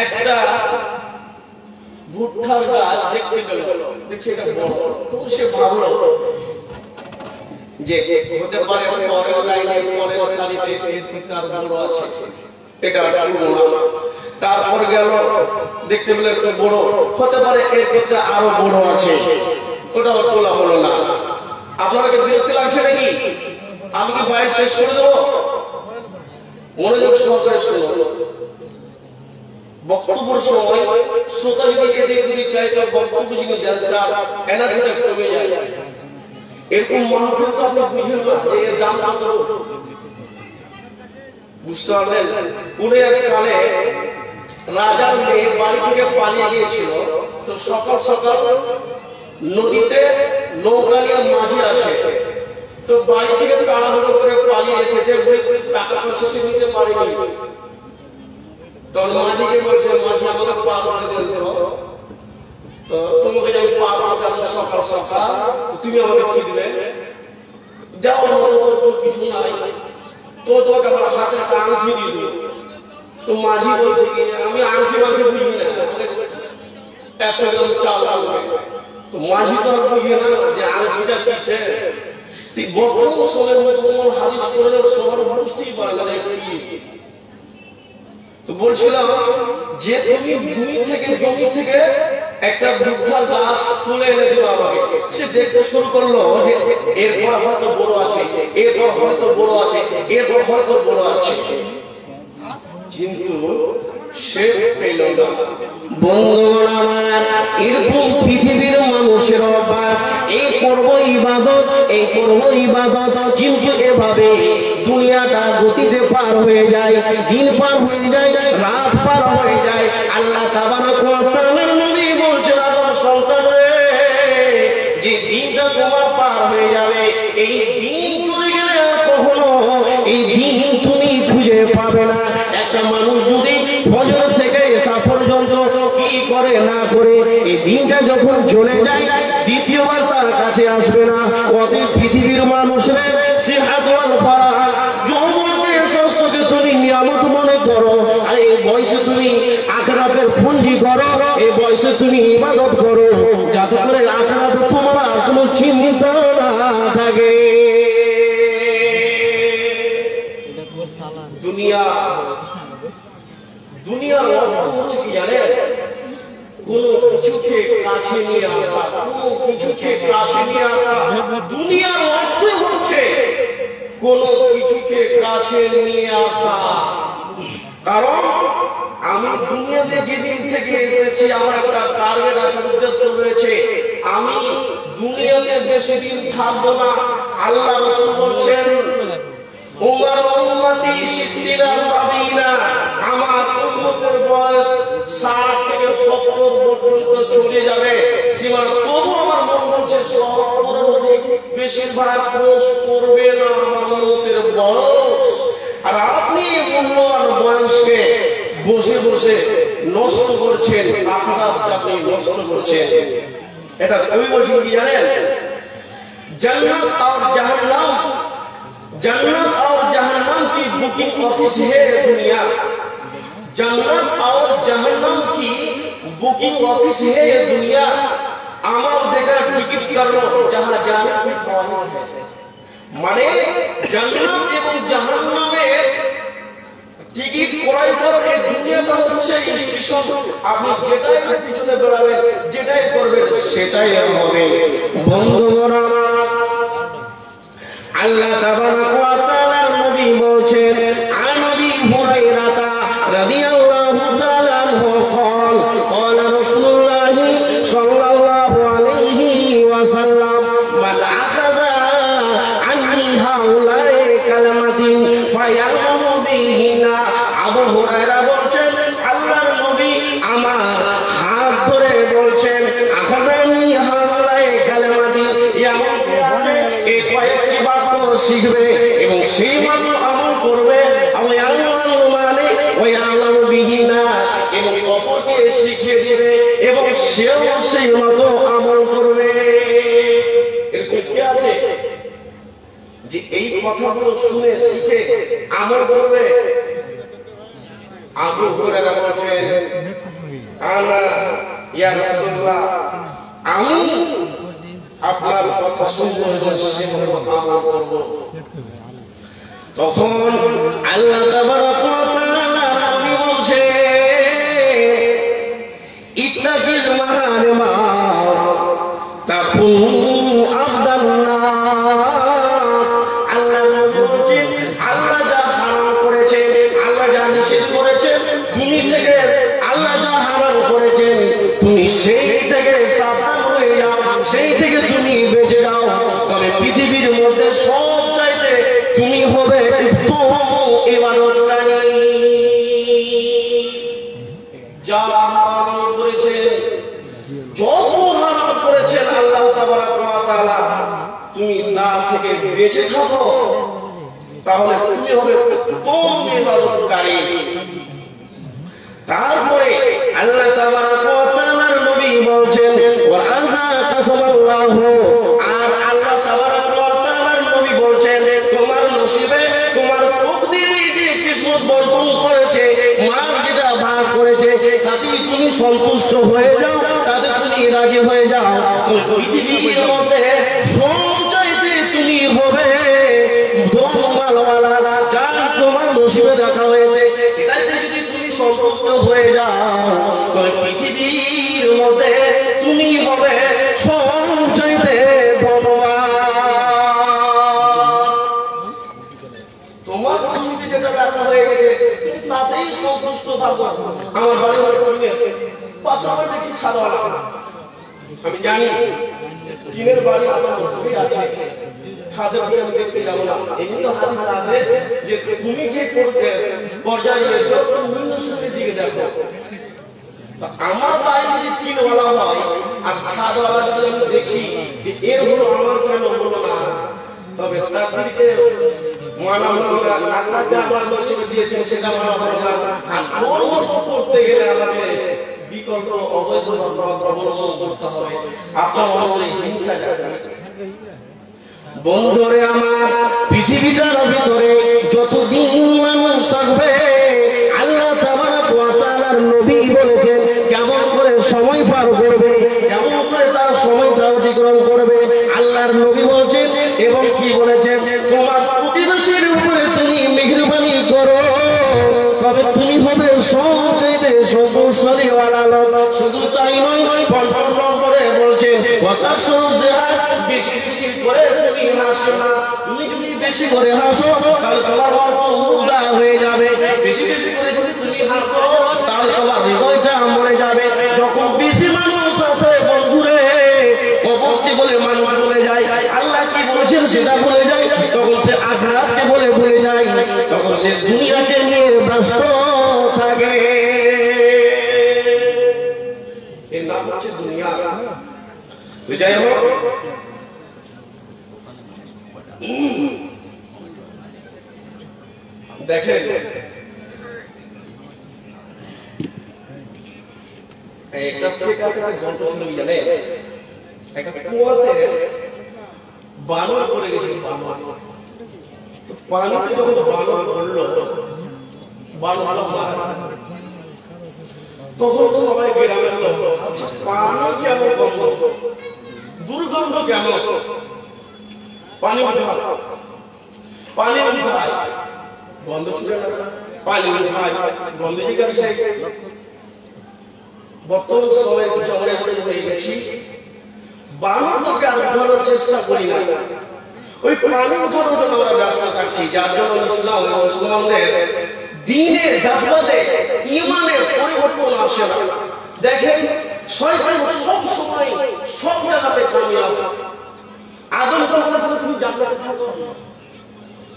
A: একটা ভুট্টার গাছ দেখতে পেল, দেখছে এটা বড়। তখন সে ভাবলো যে হতে পারে পরের লাইনে, পরের সারিতে তার বড় আছে, এটা তুলবো না। তারপর গেল, দেখতে পেল একটা বড়, হতে পারে এর ক্ষেত্রে আরো বড় আছে, ওটাও তোলা হলো না। আপনাকে বিরক্তি লাগছে নাকি? আমি কি বাইরে শেষ করে দেবো? মনোযোগ সহকারে শুনো। বক্তব্যের সময় শ্রোতা যদি এদিক ওদিক চাই, তার বক্তব্য যিনি যার এনার্জিটা কমে যায়। এরকম মাহফিল তো আপনি বুঝেন না যে এর দাম কত, বুঝতে পারলেন? কোন এক কালে রাজার মেয়ে বাড়ি থেকে পালিয়ে গিয়েছিল। তো সকাল সকাল নদীতে নৌকা নিয়ে মাঝি আছে, তো বাড়ি থেকে তাড়াহুড়ো করে পালিয়ে এসেছে, টাকা পয়সা সে নিতে পারেনি। তখন মাঝিকে বলছে, মাঝি আমাকে পার করে দেন তো, তো তোমাকে যে আমি পার করবো সকাল সকাল, তুমি আমাকে কি দিবে? দেওয়ার মতো কিছু নাই, তো তোমাকে আমার হাতে একটা আংটি দিয়ে দেবো। তো মাঝি বলছে কি, আমি আংটি মাঝে বুঝি না, 100 গ্রাম চাল লাগবে। তো মাঝি তো আর বুঝে না যে আংটিটা কিসে।
B: বর্তমান সময়ের মুসলমান হাদিস পড়লে সবার বুঝতেই পারে না কি। তো বলছিলাম যে তুমি জমি থেকে একটা বৃদ্ধার গাছ তুলে এনে দিল আমাকে, সে দেখতে শুরু করলো যে এরপর হয়তো বড় আছে, এরপর হয়তো বড় আছে, এরপর হয়তো বড় আছে, কিন্তু সে পেল না।
A: বন্ধুগণ আমার, এরকম পৃথিবীর মানুষের অভ্যাস, এই করব ইবাদত, কিন্তু এভাবে দুনিয়াটা গতিতে পার হয়ে যায়, দিন পার হয়ে যায়, রাত পার হয়ে যায়। আল্লাহ তাবারক ওয়া তাআলার নবী বলছেন, আমার সন্তান রে, যে দিনটা তোমার পার হয়ে যাবে, এই দিন চলে গেলে আর কখনো এই দিন তুমি খুঁজে পাবে না। একটা মানুষ যদি ফজর থেকে এশা পর্যন্ত কি করে না করে এই দিনটা যখন চলে যায়, দ্বিতীয়বার তার কাছে আসবে না। অতএব পৃথিবীর মানুষরা সিহাত ওয়াল ফারাহ, যৌবনকে স্বাস্থ্যকে তুমি নিয়ামত মনে করো, আর এই বয়সে তুমি আখিরাতের পুঁজি করো, এই বয়সে তুমি ইবাদত করো, যাতে করে আখিরাতে তোমার আর কোনো চিন্তা না থাকে।
B: দুনিয়ার অর্থ হচ্ছে কি জানেন? কোনো কিছুকে কাছে নিয়ে আসা, দুনিয়ার অর্থ হচ্ছে কোনো কিছুকে কাছে নিয়ে আসা। কারণ আমি দুনিয়াতে যেদিন থেকে এসেছি আমার একটা টার্গেট আছে, উদ্দেশ্য রয়েছে। আমি দুনিয়াতে বেশি দিন থাকবো না। আল্লাহ রাসূল বলছেন, উম্মার উম্মতি সিদ্দিনা সাবিনা, আমার উম্মতের বয়স 60 থেকে 70 পর্যন্ত চলে যাবে সীমা। তবু আমার মন বলছে 70 অধিক বেশিরভাগ ক্রস করবে না আমার উম্মতের বয়স। আর আপনি মূল্যবান বয়সকে বসে বসে নষ্ট করছেন, আখিরাতকে আপনি নষ্ট করছেন। এটা কবি বলছেন কি জানেন? जन्नत और जहन्नम, जन्नत और जहन्नम की बुकिंग ऑफिस है दुनिया। जन्नत और जहन्नम की बुकिंग ऑफिस है ये दुनिया। अमल देकर टिकट कर लो जहां जाने की ख्वाहिश है। माने जन्नत एवं जहन्नमेर টিকিট ক্রয় করার এই দুনিয়াটা হচ্ছে স্টেশন। আপনি যেটাই পিছনে বেড়াবেন, যেটাই করবেন, সেটাই হবে।
A: বন্ধুগণ আমার, আল্লাহ তাবারক ওয়া তাআলার নবী বলছেন, আন আবি হুরায়রা রাদিয়াল্লাহু তাআলা আনহু قال قال رسول الله صلى الله عليه وسلم من اخذ عني هؤلاء كلمات فيعلم بهن। আবু হুরায়রা বলছেন, আল্লাহর নবী আমার হাত ধরে বলছেন, আখাযানি হাউলাই কালামাতি, এমন আছে এই কয়েকটি বাক্য শিখবে এবং সেই মতো আমল করবে। আমি আল্লাহ মানে ওই আল্লাহ বিহিনা, এবং অপরকে শিখিয়ে দিবে এবং সেও সেই মতো আমল করবে।
B: এরকম কি আছে যে এই কথাগুলো শুনে শিখে আমল করবে? আবু হুরায়রা বলেন, আনা ইয়া রাসূলুল্লাহ, আমি আপনার কথা শুনবো এবং সেভাবে আমল করব।
A: তখন আল্লাহ তাবারক ওয়া তাআলা নবী বলছে, ইত্তাকিল মাহারিমা তাকুনু আবদাল্লাহ। আল্লাহ নবী বলছেন, আল্লাহ যা হারাম করেছেন, আল্লাহ যা নিষেধ করেছেন, তুমি থেকে আল্লাহ যা হারাম করেছেন তুমি সেই থেকে সাবধান হয়ে যাও, সেই থেকে তুমি বেঁচে যাও। তবে পৃথিবীর মধ্যে সব চাইতে তুমি হবে উত্তম ইবাদতকারী।
B: যা হারাম করেছেন, যত হারাম করেছেন আল্লাহ তাবারক ওয়া তাআলা, তুমি তা থেকে বেঁচে থাকো, তাহলে তুমি হবে উত্তম ইবাদতকারী।
A: তারপরে আল্লাহ তাবারক ওয়া তাআলার নবী বলেন, ওয়া আযা কাসামাল্লাহু, আর আল্লাহ তাবারক ওয়া তাআলার নবী বলেন, তোমার নসিবে, তোমার তকদিরে যে কিসমত বর্তন করেছে, মাল যেটা ভাগ করেছে, সাথে তুমি সন্তুষ্ট হয়ে যাও, তাতে তুমি রাজি হয়ে যাও। তো পৃথিবীর মধ্যে সব চাইতে তুমি হবে মালওয়ালা যা তোমার নসিবে রাখা হয়েছে সেটাতে যদি তুমি সন্তুষ্ট হয়ে যাও তবে পৃথিবীর মধ্যে তুমি হবে সবচাইতে ধনবান। তোমার নসিবে যেটা রাখা হয়ে গেছে তুমি তাতেই সন্তুষ্ট থাকো। আমার বাড়ি পাশাপাশি দেখছি ছাদওয়ালা, আমি জানি চীনের বাড়ি আমার নসিবে আছে, ছাদের উপরে আমি দেখতে যাবো না। এগুলো হাদিস আছে যে তুমি যে পর্যায়ে রয়েছো তুমি নসিবের দিকে দেখো। আমার বাড়ি যদি চীনওয়ালা হয় আর ছাদওয়ালা যদি আমি দেখি যে এর হলো আমার কেন হলো না, তবে তার দিকে মানা হলো না। আল্লাহ যা আমার নসিবে দিয়েছেন সেটা মানা হলো না। আর ওর মতো করতে গেলে আমাদের বিকল্প অবৈধ পথ অবলম্বন করতে হবে। আপনার অন্তরে হিংসা যাবে। বন্ধুরে আমার, পৃথিবীটার ভিতরে যতদিন মানুষ থাকবে আল্লাহ তাবারক ওয়া তাআলার নবী বলেছেন কেমন করে সময় পার করবে, কেমন করে তার সময়টা অতিক্রম করবে। আল্লাহর নবী বলেছেন এবং কি বলেছেন, তোমার প্রতিবেশীর উপরে তুমি মেহেরবানি করো তবে তুমি হবে সবচেয়ে সম্পদশালীওয়ালা লোক। শুধু তাই নয়, পঞ্চম নম্বরে বলছে বেশি বেশি করে তুমি হাসো না। তুমি যদি বেশি করে হাসো তাহলে তোমার অর্থ উল্টা হয়ে যাবে। বেশি বেশি করে যদি তুমি হাসো তাহলে তোমার হৃদয়টা মরে যাবে। যখন বেশি মানুষ আসে বন্ধুরে অপরকে বলে মানুষ বলে যায়, আল্লাহ কি বলেছেন সেটা বলে যায়, তখন সে আখিরাতকে বলে ভুলে যায়, তখন সে দুনিয়াকে নিয়ে ব্যস্ত থাকে। এর নাম হচ্ছে দুনিয়া। যাই হোক, দেখেন একটা ঠিক আছে গল্প শুনে জানেন, একটা কুয়াতে বানর পড়ে গেছিল। বানর তো পানিতে যখন বানর পড়লো, বানর মারা, তখন সবাই গ্রামের লোক পানি কেন গন্ধ, দুর্গন্ধ কেন, পানি উঠায়, পানি উঠায়, গন্ধ ছিল না, পানি উঠায় গন্ধ জিজ্ঞাসা। বর্তমান সময়ে কিছু আমরা হয়ে গেছি, বানরকে আর উঠানোর চেষ্টা করি না, ওই পানি উঠানোর জন্য আমরা ব্যস্ত থাকছি। যার জন্য ইসলাম এবং মুসলমানদের দ্বীনে জাজবাতে ঈমানের পরিবর্তন আসে না। দেখেন শয়তান সব সময় সব জায়গাতে কামিয়াব। আদমকে বলেছিল তুমি জান্নাতে থাকো,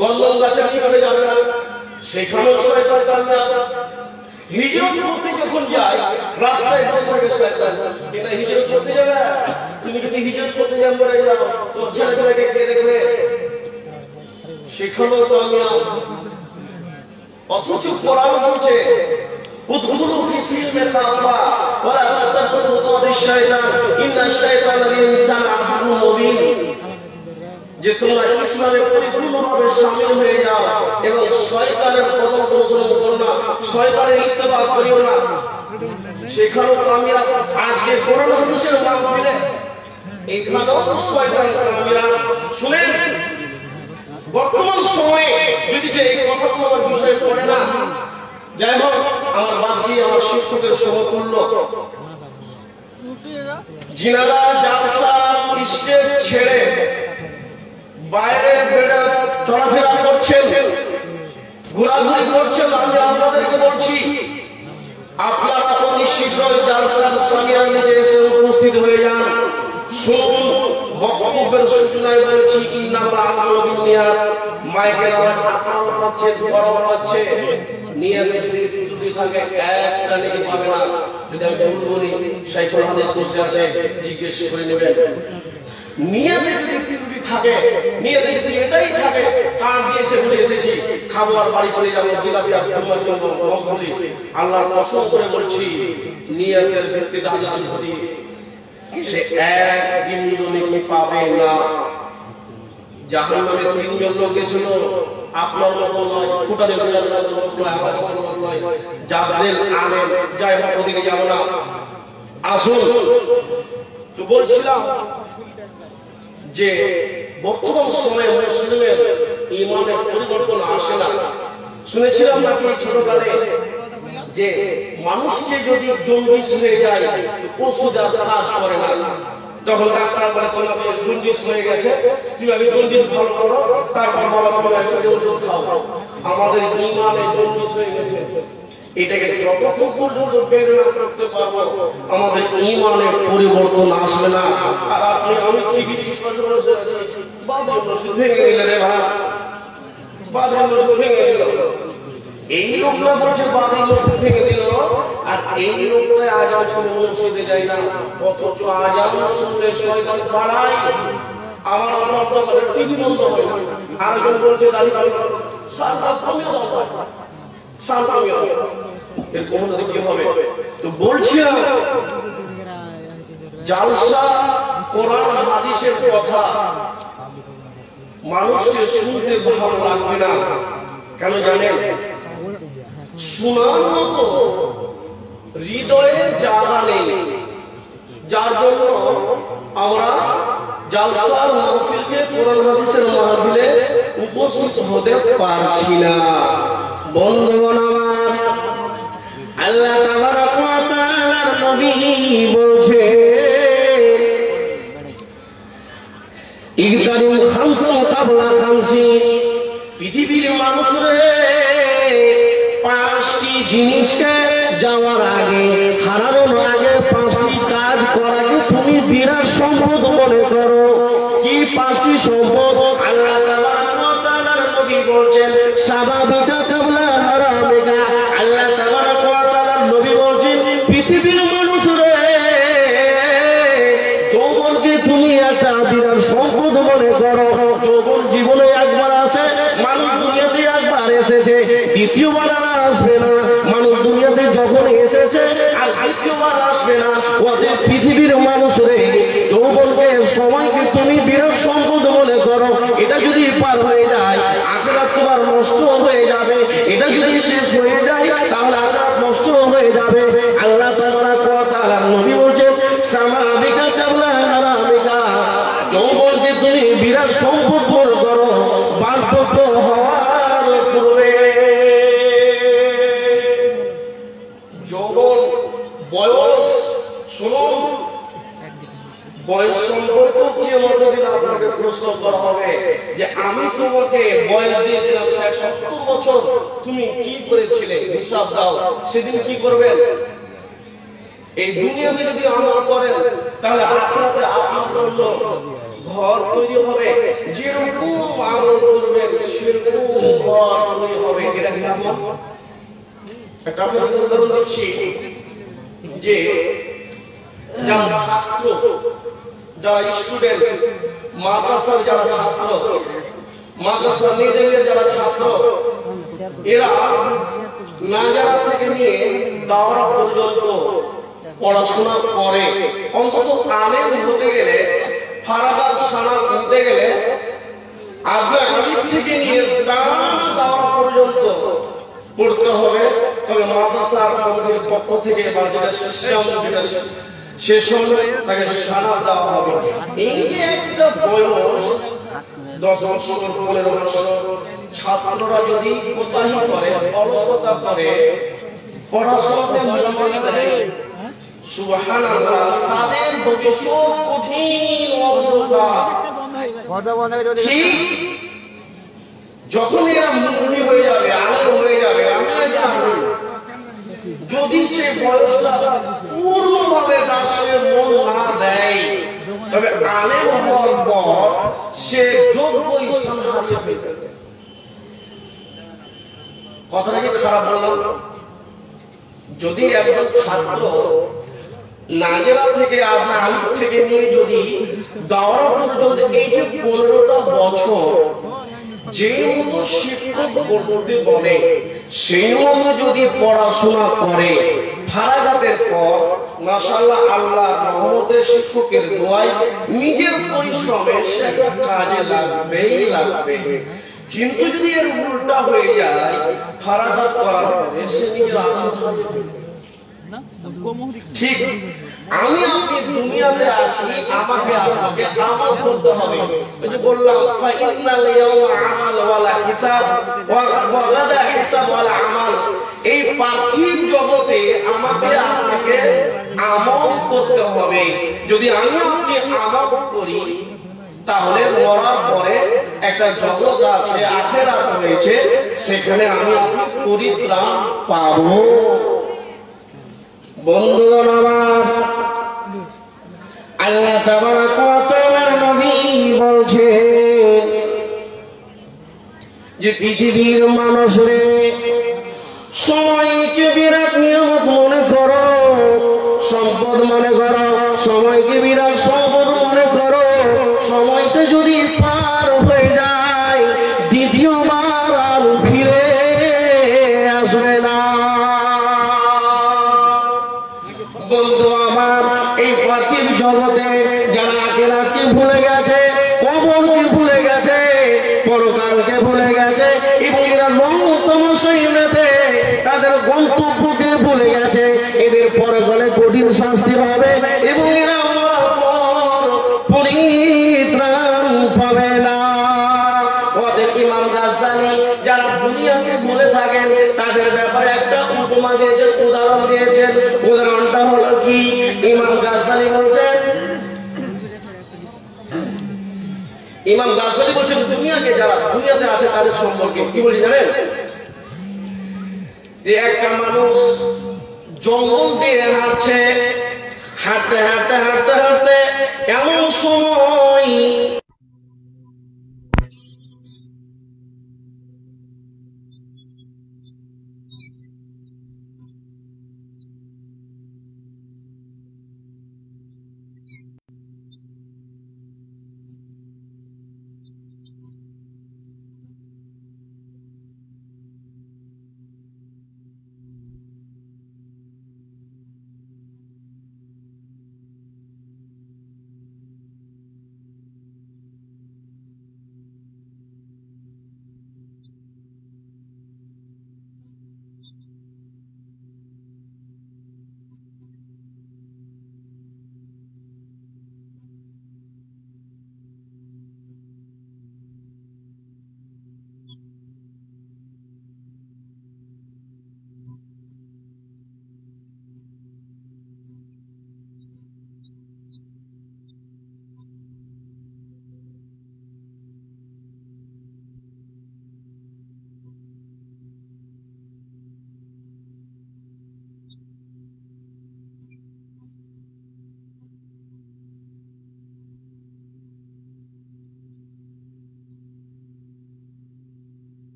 A: গন্ধম গাছের নিকটে যাবে না, সেখানেও শয়তান কামিয়াব। হিজরত করতে যখন যায় রাস্তায় বসে থাকে শয়তান, এটা হিজরত করতে যাবে, তুমি যদি হিজরত করতে যাও মরে যাও, তোমার ছেলেগুলোকে কে দেখবে, সেখানেও কামিয়াব। অথচ কোরআন বলছে উদখুলু ফি সিলমে কাফা ওয়া লা তাতাখুযু খুতুওয়াতিশ শাইতান ইন্নাশ শাইতানা লিল ইনসানি আদুউউন মুবিন, যে তোমরা ইসলামে পরিপূর্ণভাবে শামিল হয়ে যাও এবং শয়তানের কদম অনুসরণ করো না, শয়তানের ইত্তেবা করিও না। সেখানেও কামিয়াব। আজকে কোরআন হাদিসের মাহফিলে এখানেও শয়তান কামিয়াব। শুনেন, বর্তমান সময়ে যদি যে এই কথাগুলো আমার বিষয়ে পড়ে না, যাই হোক আমার বাপজি আমার শিক্ষকের সমতুল্য, যিনারা জালসা স্টেজ ছেড়ে বাইরে বেড়ে চলাফেরা করছেন, ঘোরাঘুরি করছেন, আমি আপনাদেরকে বলছি আপনারা অতি শীঘ্রই জালসার সামিয়ার নিচে এসে উপস্থিত হয়ে যান। শুনুন, বক্তব্যের সূচনায় বলেছি ইন্নামাল আমালু বিন্নিয়াত। মাইকের আওয়াজ আপনারাও পাচ্ছেন, বড় পাচ্ছে, নিয়তে যদি থাকে একটা নেকি পাবে না। যদি আমি ভুল বলি, শাইখুল হাদিস বসে আছে, জিজ্ঞেস করে নেবেন। নিয়তে যদি ত্রুটি থাকে, নিয়তে যদি এটাই থাকে কার দিয়েছে বলে এসেছি, খাবো আর বাড়ি চলে যাবো, জিলাপি আর ফুলমার করবো, বলি, আল্লাহর কসম করে বলছি নিয়তের ভিত্তিতে হাদিস যদি সে এক বিন্দু নেকি পাবে না। জাহান্নামে তিনজন লোক গেছিল, আপনার মতো নয়, ফুটানে লোক নয়, আমার মতো নয়, যাদের আলেম। যাই হোক, ওদিকে যাবো না, আসুন। তো বলছিলাম যে বর্তমান সময়ে মুসলিমের
B: ইমানের পরিবর্তন আসে না। শুনেছিলাম নাকি ছোটকালে যে মানুষকে যদি জন্ডিস হয়ে যায় ওষুধ আর কাজ করে না। যখন ডাক্তার বলে তোমাকে জন্ডিস হয়ে গেছে, কিভাবে জন্ডিস ভালো করো, তারপর বাবা তুমি একসাথে ওষুধ খাও। আমাদের ইমানে জন্ডিস হয়ে গেছে, এটাকে যতক্ষণ পর্যন্ত বের না করতে পারবো আমাদের ইমানের পরিবর্তন আসবে না। আর আপনি আমি টিভি ভেঙে নিলে রে ভাই, ভেঙে নিল, এই লোকটা বলছে বাবার মসজিদ ভেঙে দিল, আর এই লোকটা আজান শুনে মসজিদে যায় না, অথচ আজান শুনলে শয়তান পাড়ায় আমার আপনার টিভি বন্ধ হয় না। আরেকজন বলছে দাঁড়িয়ে সালটা কমিয়ে দাও, সাল কমিয়ে দাও, এর কোনটা কি হবে? তো বলছিলাম জালসা কোরআন হাদিসের কথা মানুষকে শুনতে ভালো লাগবে না। কেন জানেন? শোনার মতো হৃদয়ে জায়গা নেই, যার জন্য আমরা জালসার মাহফিলকে কোরআন হাদিসের মাহফিলে উপস্থিত হতে পারছি না। বন্ধুগণ আমার, আল্লাহ তাবারক ওয়া তাআলার নবী বলছে ইগতারিম খামসান কাবলা খামসিন, পৃথিবীর মানুষরে পাঁচটি জিনিসকে যাওয়ার আগে, হারানোর আগে পাঁচটি কাজ করাকে তুমি বিরাট সম্পদ মনে করো। কি পাঁচটি সম্পদ? আল্লাহ তাবারক ওয়া তাআলার নবী বলছেন সাবাবিকা কাবলা হারামিকা। আল্লাহ তাবারক ওয়া তাআলার নবী বলছেন পৃথিবীর মানুষরে যৌবনকে তুমি একটা বিরাট সম্পদ মনে করো। যৌবন জীবনে একবার আসে, মানুষ দুনিয়াতে একবার এসেছে, দ্বিতীয়বার আর আসবে না। মানুষ দুনিয়াতে যখন এসেছে আর দ্বিতীয়বার আসবে না। ওদের পৃথিবীর মানুষরে যৌবনকে সময়কে তুমি বিরাট সম্পদ মনে করো। এটা যদি পার হয়ে যায় আখিরাত তোমার নষ্ট হয়ে যাবে। এটা যদি শেষ হয়ে যায় তাহলে আখিরাত নষ্ট হয়ে যাবে। আল্লাহ তাবারক ওয়া তাআলার নবী বলেন সামাবিকা কাবলা হারামিকা, যৌবনকে তুমি বিরাট সম্পদ মনে করো বার্ধক্য হওয়ার পূর্বে। যৌবন বয়স, শুনুন, বয়স সম্পর্কে যে মতদিন আপনাকে প্রশ্ন করা হবে যে আমি তোমাকে বয়স দিয়েছিলাম 60-70 বছর, তুমি কি করেছিলে, হিসাব দাও। সেদিন কি করবেন? এই দুনিয়াতে যদি আমল করেন তাহলে আখিরাতে আপনার জন্য ঘর তৈরি হবে। যেরকম আমল করবেন সেরকম ঘর তৈরি হবে। এটা কেমন? একটা উদাহরণ দিচ্ছি যে যারা ছাত্র, যারা স্টুডেন্ট, মাদ্রাসার যারা ছাত্র, মাদ্রাসা নিজেদের যারা ছাত্র, এরা নাজারা থেকে নিয়ে দাওরা পর্যন্ত পড়াশোনা করে। অন্তত আলেম হতে গেলে, ফারাদার সানাত নিতে গেলে আগে আলিফ থেকে নিয়ে দাওরা পর্যন্ত পড়তে হবে। তবে মাদ্রাসার কমিটির পক্ষ থেকে বা যেটা সিস্টেম, যেটা শেষ হলে তাকে সানাত দেওয়া হবে। এই যে একটা বয়স 10 বছর 15 বছর, ছাত্ররা যদি কোতাহি করে, অলসতা করে, পড়াশোনাতে মনোযোগ দেয়, সুবহানাল্লাহ, তাদের ভবিষ্যৎ কঠিন অন্ধকার। ঠিক যখন এরা মুনি হয়ে যাবে, আলেম হয়ে যাবে, যদি সে বয়সটা পূর্ণভাবে দার্শে মন না দেয়, তবে আলেম হওয়ার পর সে যোগ্য স্থান হারিয়ে ফেলবে। কথাটা কি খারাপ বললাম? যদি একজন ছাত্র নাজেরা থেকে আপনার আলিফ থেকে নিয়ে যদি দাওরা পর্যন্ত এই যে 15টা বছর যে মতো শিক্ষক করতে বলে সেই মতো যদি পড়াশোনা করে, ফারাগাতের পর মাশাআল্লাহ আল্লাহর রহমতে শিক্ষকের দোয়ায় নিজের পরিশ্রমে সে কাজে লাগবেই লাগবে। কিন্তু যদি এর উল্টা হয়ে যায়, ফারাগাত করার পরে সে নিজের আসল ঠিক আমি আপনি দুনিয়াতে আছি, আমাকে আপনাকে আমল করতে হবে। ওই যে বললাম ফাইনাল ইয়াউমা আমাল ওয়ালা হিসাব ওয়া গাদা হিসাব ওয়ালা আমাল। এই পার্থিব জগতে আমাকে আপনাকে আমল করতে হবে। যদি আমি আপনি আমল করি তাহলে মরার পরে একটা জগৎ আছে, আখিরাত রয়েছে, সেখানে আমি আপনি পরিত্রাণ পাবো। বন্ধুগণ আমার, আল্লাহ তাবারাক ওয়া তাআলার নবী বলছেন যে পৃথিবীর মানুষরে সময়কে বিরাট নিয়ামত মনে করো, সম্পদ মনে করো, সময়কে বিরাট সম্পদ মনে করো। সময়টা যদি পার হয়ে যায় দ্বিতীয়বার আর ফিরে আসবে না। বন্ধু আমার, এই পার্থিব জগতে যারা আখিরাতকে ভুলে গেছে, কবরকে ভুলে গেছে, পরকালকে ভুলে গেছে এবং এরা রং তামাশায় মেতে তাদের গন্তব্যকে ভুলে গেছে, এদের পরকালে কঠিন শাস্তি হবে এবং এরা মরার পর পরিত্রাণ পাবে না। ওদের ইমাম গাজ্জালী যারা দুনিয়াকে ভুলে থাকেন তাদের ব্যাপারে একটা উপমা দিয়েছেন, উদাহরণ দিয়েছেন। উদাহরণটা হলো কি? ইমাম গাজ্জালী বলছেন, দুনিয়াকে যারা দুনিয়াতে আসে তাদের সম্পর্কে কি বলছে জানেন? যে একটা মানুষ জঙ্গল দিয়ে হাঁটছে, হাঁটতে হাঁটতে হাঁটতে হাঁটতে এমন সময়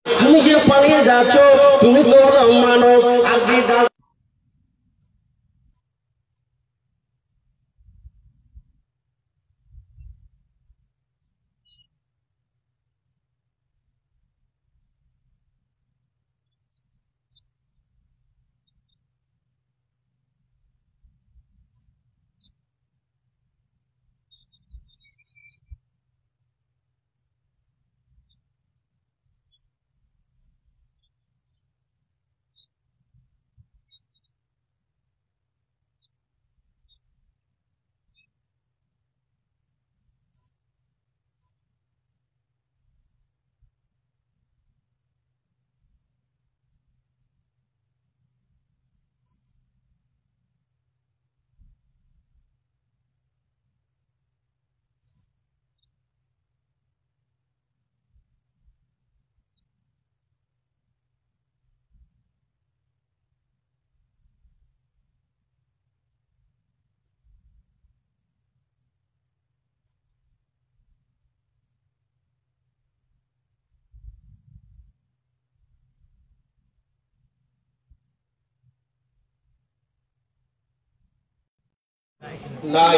B: তুমি যে পালিয়ে যাচ্ছ তুমি তো হলো মানুষ, আর যে নাই।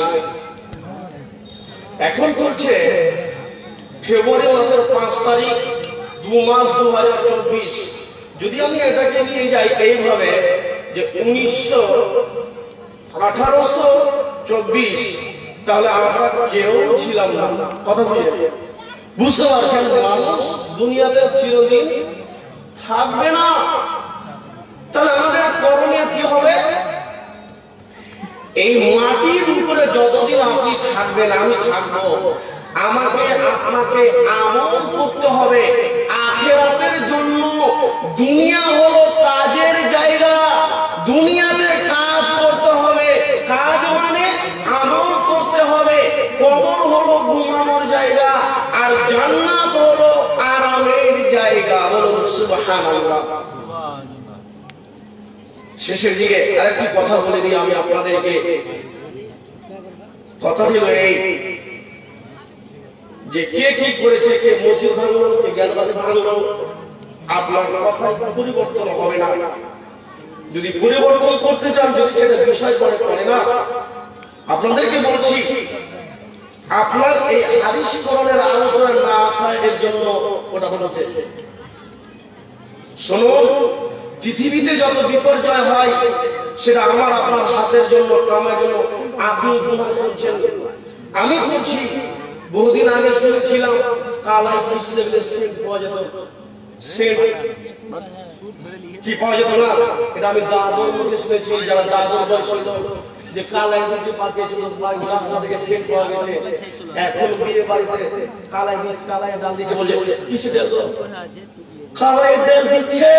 B: এখন চলছে ফেব্রুয়ারি মাসের 5 তারিখ, 2 মাস 2024। যদি আমি এটাকে নিয়ে যাই এইভাবে যে 1824, তাহলে আমরা কেউ ছিলাম না। কথা বুঝতে পারছেন? মানুষ দুনিয়াতে চিরদিন থাকবে না। তাহলে আমাদের করণীয় কি হবে? এই মাটির উপরে যতদিন আপনি থাকবেন, আমি থাকবো, আমাকে আপনাকে আমল করতে হবে আখিরাতের জন্য। দুনিয়া হলো কাজের জায়গা, দুনিয়াতে কাজ করতে হবে। কাজ মানে আমল করতে হবে। কবর হলো ঘুমানোর জায়গা, আর জান্নাত হলো আরামের জায়গা। বলুন সুবহানাল্লাহ। শেষের দিকে আরেকটি কথা বলে দিই আমি আপনাদেরকে। কথা ছিল এই যে কে কি করেছে, কে মসজিদ ভাঙলো, কে জ্ঞানবাদী ভাঙলো, আপনার কথাই পরিবর্তন হবে না। যদি পরিবর্তন করতে চান, যদি সেটা বিষয় করে না, আপনাদেরকে বলছি, আপনার এই হাদিস কোরআনের আলোচনা না আসা এর জন্য ওটা বলছে। শুনুন, পৃথিবীতে যত বিপর্যয় হয় সেটা আমার আপনার হাতের জন্য, কামার জন্য। আপনি গুনাহ করছেন, আমি করছি। বহুদিন আগে শুনেছিলাম কালাই কৃষি লেভেলের সেন্ট পাওয়া যেত। সেন্ট কি পাওয়া যেত না? এটা আমি দাদুর মুখে শুনেছি। যারা দাদুর বয়স হলো যে কালাই বীজ পাঠিয়েছিল, রাস্তা থেকে সেন্ট পাওয়া গেছে। এখন বিয়ে বাড়িতে কালাই বীজ, কালাই ডাল দিচ্ছে, বলছে কিসে ডাল? কালাই ডাল দিচ্ছে,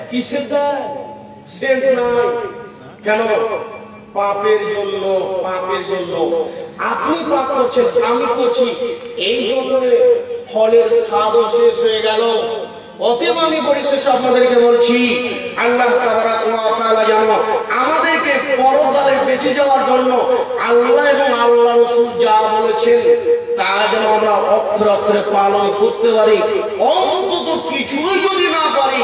B: কিসের ডাল? সেন্ট নাই। কেন? পাপের জন্য, পাপের জন্য। আপনি পাপ করছেন, আমি করছি, এই জন্য ফলের স্বাদও শেষ হয়ে গেল। অতএব আমি পরিশেষে আপনাদেরকে বলছি, আল্লাহ তাআলা যেন আমাদেরকে পরকালে বেঁচে যাওয়ার জন্য আল্লাহ এবং আল্লাহ রাসূল যা বলেছেন তা যেন আমরা অক্ষরে অক্ষরে পালন করতে পারি। অন্তত কিছুই যদি না পারি,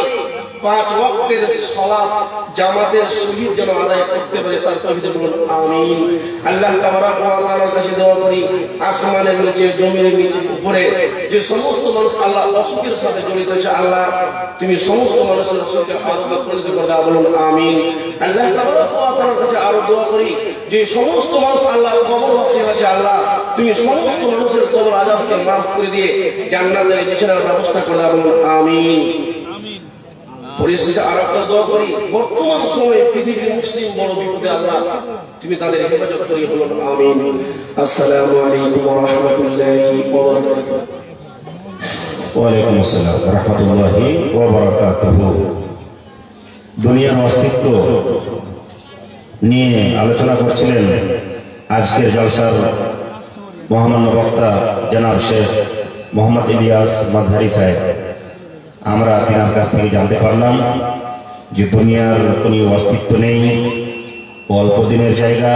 B: 5 ওয়াক্তের সালাত জামাতের সহিত যেন আদায় করতে পারি। তার তৌফিক বলুন আমিন। আল্লাহ তাবারাক ওয়া তাআলার কাছে দোয়া করি, আসমানের নিচে, জমিনের নিচে, উপরে যে সমস্ত মানুষ আল্লাহ অসুখের সাথে জড়িত আছে, আল্লাহ তুমি সমস্ত মানুষের অসুখকে আরোগ্য পরিণত করে দাও। বলুন আমিন। আল্লাহ তাবারাক ওয়া তাআলার কাছে আরো দোয়া করি, যে সমস্ত মানুষ আল্লাহ কবরবাসী আছে, আল্লাহ তুমি সমস্ত মানুষের কবর আযাবকে মাফ করে দিয়ে জান্নাতের বিছানার ব্যবস্থা করে দাও। বলুন আমিন। পরিশেষে আর একটা দোয়া করি, বর্তমান সময়ে পৃথিবীর মুসলিম বড় বিপদে, আল্লাহ তুমি তাদের হেফাজত করি। বলুন আমিন। আসসালামু আলাইকুম ওয়া রাহমাতুল্লাহি ওয়া বারাকাতুহু।
C: ওয়া আলাইকুম আসসালাম ওয়া রাহমাতুল্লাহি ওয়া বারাকাতুহু। দুনিয়ার অস্তিত্ব নিয়ে আলোচনা করছিলেন আজকের জলসার মহামান্য বক্তা জনাব শেখ মোহাম্মদ ইলিয়াস মাজহারি সাহেব। আমরা তিনার কাছ থেকে জানতে পারলাম যে দুনিয়ার কোনো অস্তিত্ব নেই, অল্প দিনের জায়গা।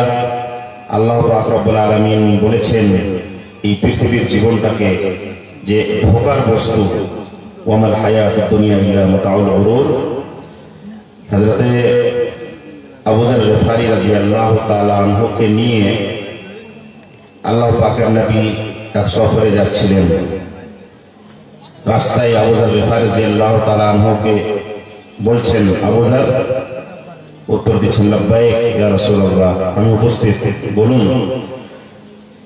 C: আল্লাহ পাক রব্বুল আলামিন বলেছেন এই পৃথিবীর জীবনটাকে যে ধোঁকার বস্তু, ওয়ামাল হায়াতুদ দুনিয়া ইল্লা মাতাউল গুরুর। হযরতে আবু যর গফারি রাদিয়াল্লাহু তাআলা আনহুকে নিয়ে আল্লাহ পাকের নবী এক সফরে যাচ্ছিলেন। রাস্তায় আবু যর গফারি রাদিয়াল্লাহু তাআলা আনহুকে বলছেন, আবু যর, উত্তর দিচ্ছেন লাব্বাইক ইয়া রাসূলুল্লাহ, আমি উপস্থিত, বলুন।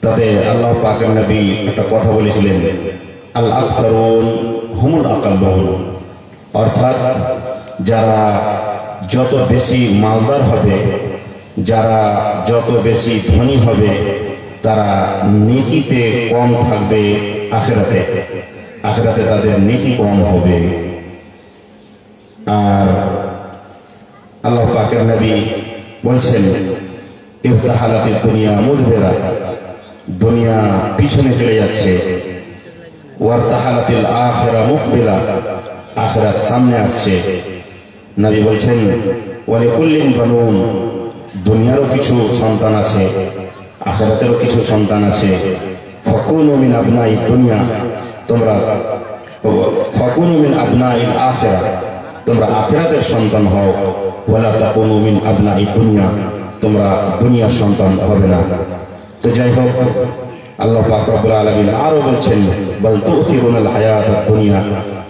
C: তাতে আল্লাহ পাকের নবী একটা কথা বলেছিলেন, আল আকসারুন হুমুল আকাল্লুন, অর্থাৎ যারা যত বেশি মালদার হবে, যারা যত বেশি ধনী হবে, তারা নেকিতে কম থাকবে আখিরাতে, আখিরাতে তাদের নেকি কম হবে। আর আল্লাহ পাকের নবী বলছেন, ইফতাহালাতিদ দুনিয়া মুদবিরা, দুনিয়া পিছনে চলে যাচ্ছে, ওয়ারতাহালাতিল আখিরা মুকবিলা, আখিরাত সামনে আসছে। নবী বলছেন, ওয়ালিকুল্লিন বানুন, দুনিয়ারও কিছু সন্তান আছে, আখিরাতেরও কিছু সন্তান আছে। ফাকুনু মিন আবনাইদ দুনিয়া, তোমরা ফাকুনু মিন আবনাইল আখিরা, তোমরা আখিরাতের সন্তান হও। ওয়ালা তাকুনু মিন আবনাইদ দুনিয়া, তোমরা দুনিয়ার সন্তান হবে না। তো যাই হোক, আল্লাহ পাক রব্বুল আলামিন আরো বলছেন, বাল তু'থিরুনাল হায়াতাদ দুনিয়া,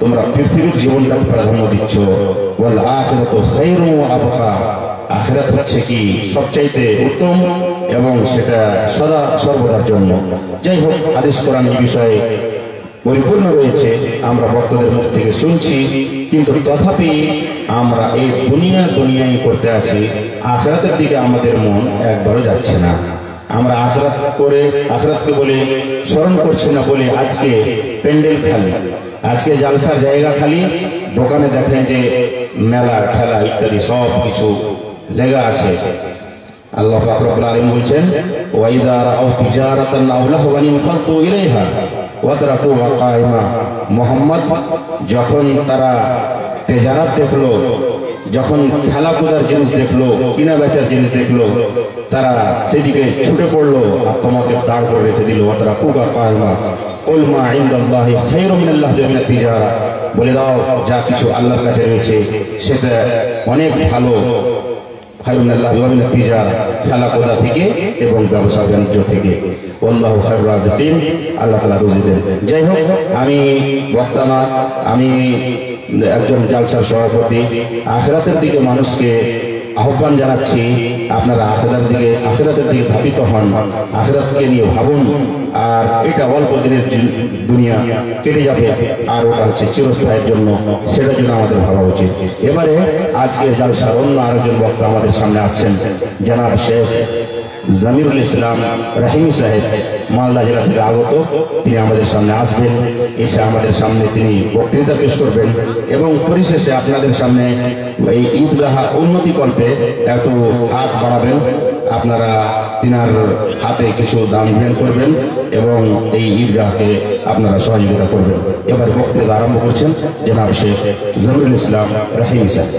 C: তোমরা পৃথিবীর জীবনটাকে প্রাধান্য দিচ্ছ, ওয়াল আখিরাতু খায়রুন ওয়া আবকা, আখিরাত হচ্ছে কি সবচাইতে উত্তম এবং সেটা সদা সর্বদার জন্য। যাই হোক, হাদিস কোরআন এই বিষয়ে পরিপূর্ণ রয়েছে, আমরা ভক্তদের মুখ থেকে শুনছি, কিন্তু তথাপি আমরা এই দুনিয়ায় করতে আছি, আখিরাতের দিকে আমাদের মন একবারও যাচ্ছে না। আমরা আখিরাতকে বলে স্মরণ করছি না বলে আজকে প্যান্ডেল খালি, আজকে জালসার জায়গা খালি, দোকানে দেখেন যে মেলা ঠেলা ইত্যাদি সব কিছু লেগা আছে। আল্লাহ পাক রব্বুল আলামিন বলছেন, ওয়া ইযা রাআউ তিজারাতান আও লাহওয়ান ইনফাদু ইলাইহা ওয়া তারাকুহা কায়িমা। মুহাম্মদ, যখন তারা তেজারাত দেখলো, যখন খেলাকুদার জিনিস দেখলো, কিনা বেচার জিনিস দেখলো, তারা সেদিকে ছুটে পড়লো আর তোমাকে দাঁড় করে রেখে দিল। ওয়া তারাকুহা কায়িমা কুল মা ইনদাল্লাহি খায়রুম মিনাল্লাহি ওয়া মিনাত তিজারা, বলে দাও যা কিছু আল্লাহর কাছে রয়েছে সেটা অনেক ভালো, খেলাধুলা থেকে এবং ব্যবসা বাণিজ্য থেকে। আল্লাহু খায়রুর রাযিকিন, আল্লাহ তাআলা রুজি দেন। যাই হোক, আমি বক্তা না, আমি একজন জালসার সভাপতি। আখিরাতের দিকে মানুষকে আহ্বান জানাচ্ছি, আপনারা আখিরাতের দিকে ধাবিত হন, আখিরাতকে নিয়ে ভাবুন। আর এটা অল্প দিনের দুনিয়া, কেটে যাবে, আর ওটা হচ্ছে চিরস্থায়ের জন্য, সেটার জন্য আমাদের ভাবা উচিত। এবারে আজকের জালসার অন্য আরেকজন বক্তা আমাদের সামনে আসছেন, জনাব শেখ জামিরুল ইসলাম রহিমি সাহেব, মালদা জেলা থেকে আগত। তিনি আমাদের সামনে আসবেন, এসে আমাদের সামনে তিনি বক্তৃতা পেশ করবেন এবং পরিশেষে আপনাদের সামনে এই ঈদগাহ উন্নতি কল্পে একটু হাত বাড়াবেন। আপনারা তিনার হাতে কিছু দান ধ্যান করবেন এবং এই ঈদগাহকে আপনারা সহযোগিতা করবেন। এবার বক্তৃতা আরম্ভ করছেন জনাব শেখ জামিরুল ইসলাম রহিমি সাহেব।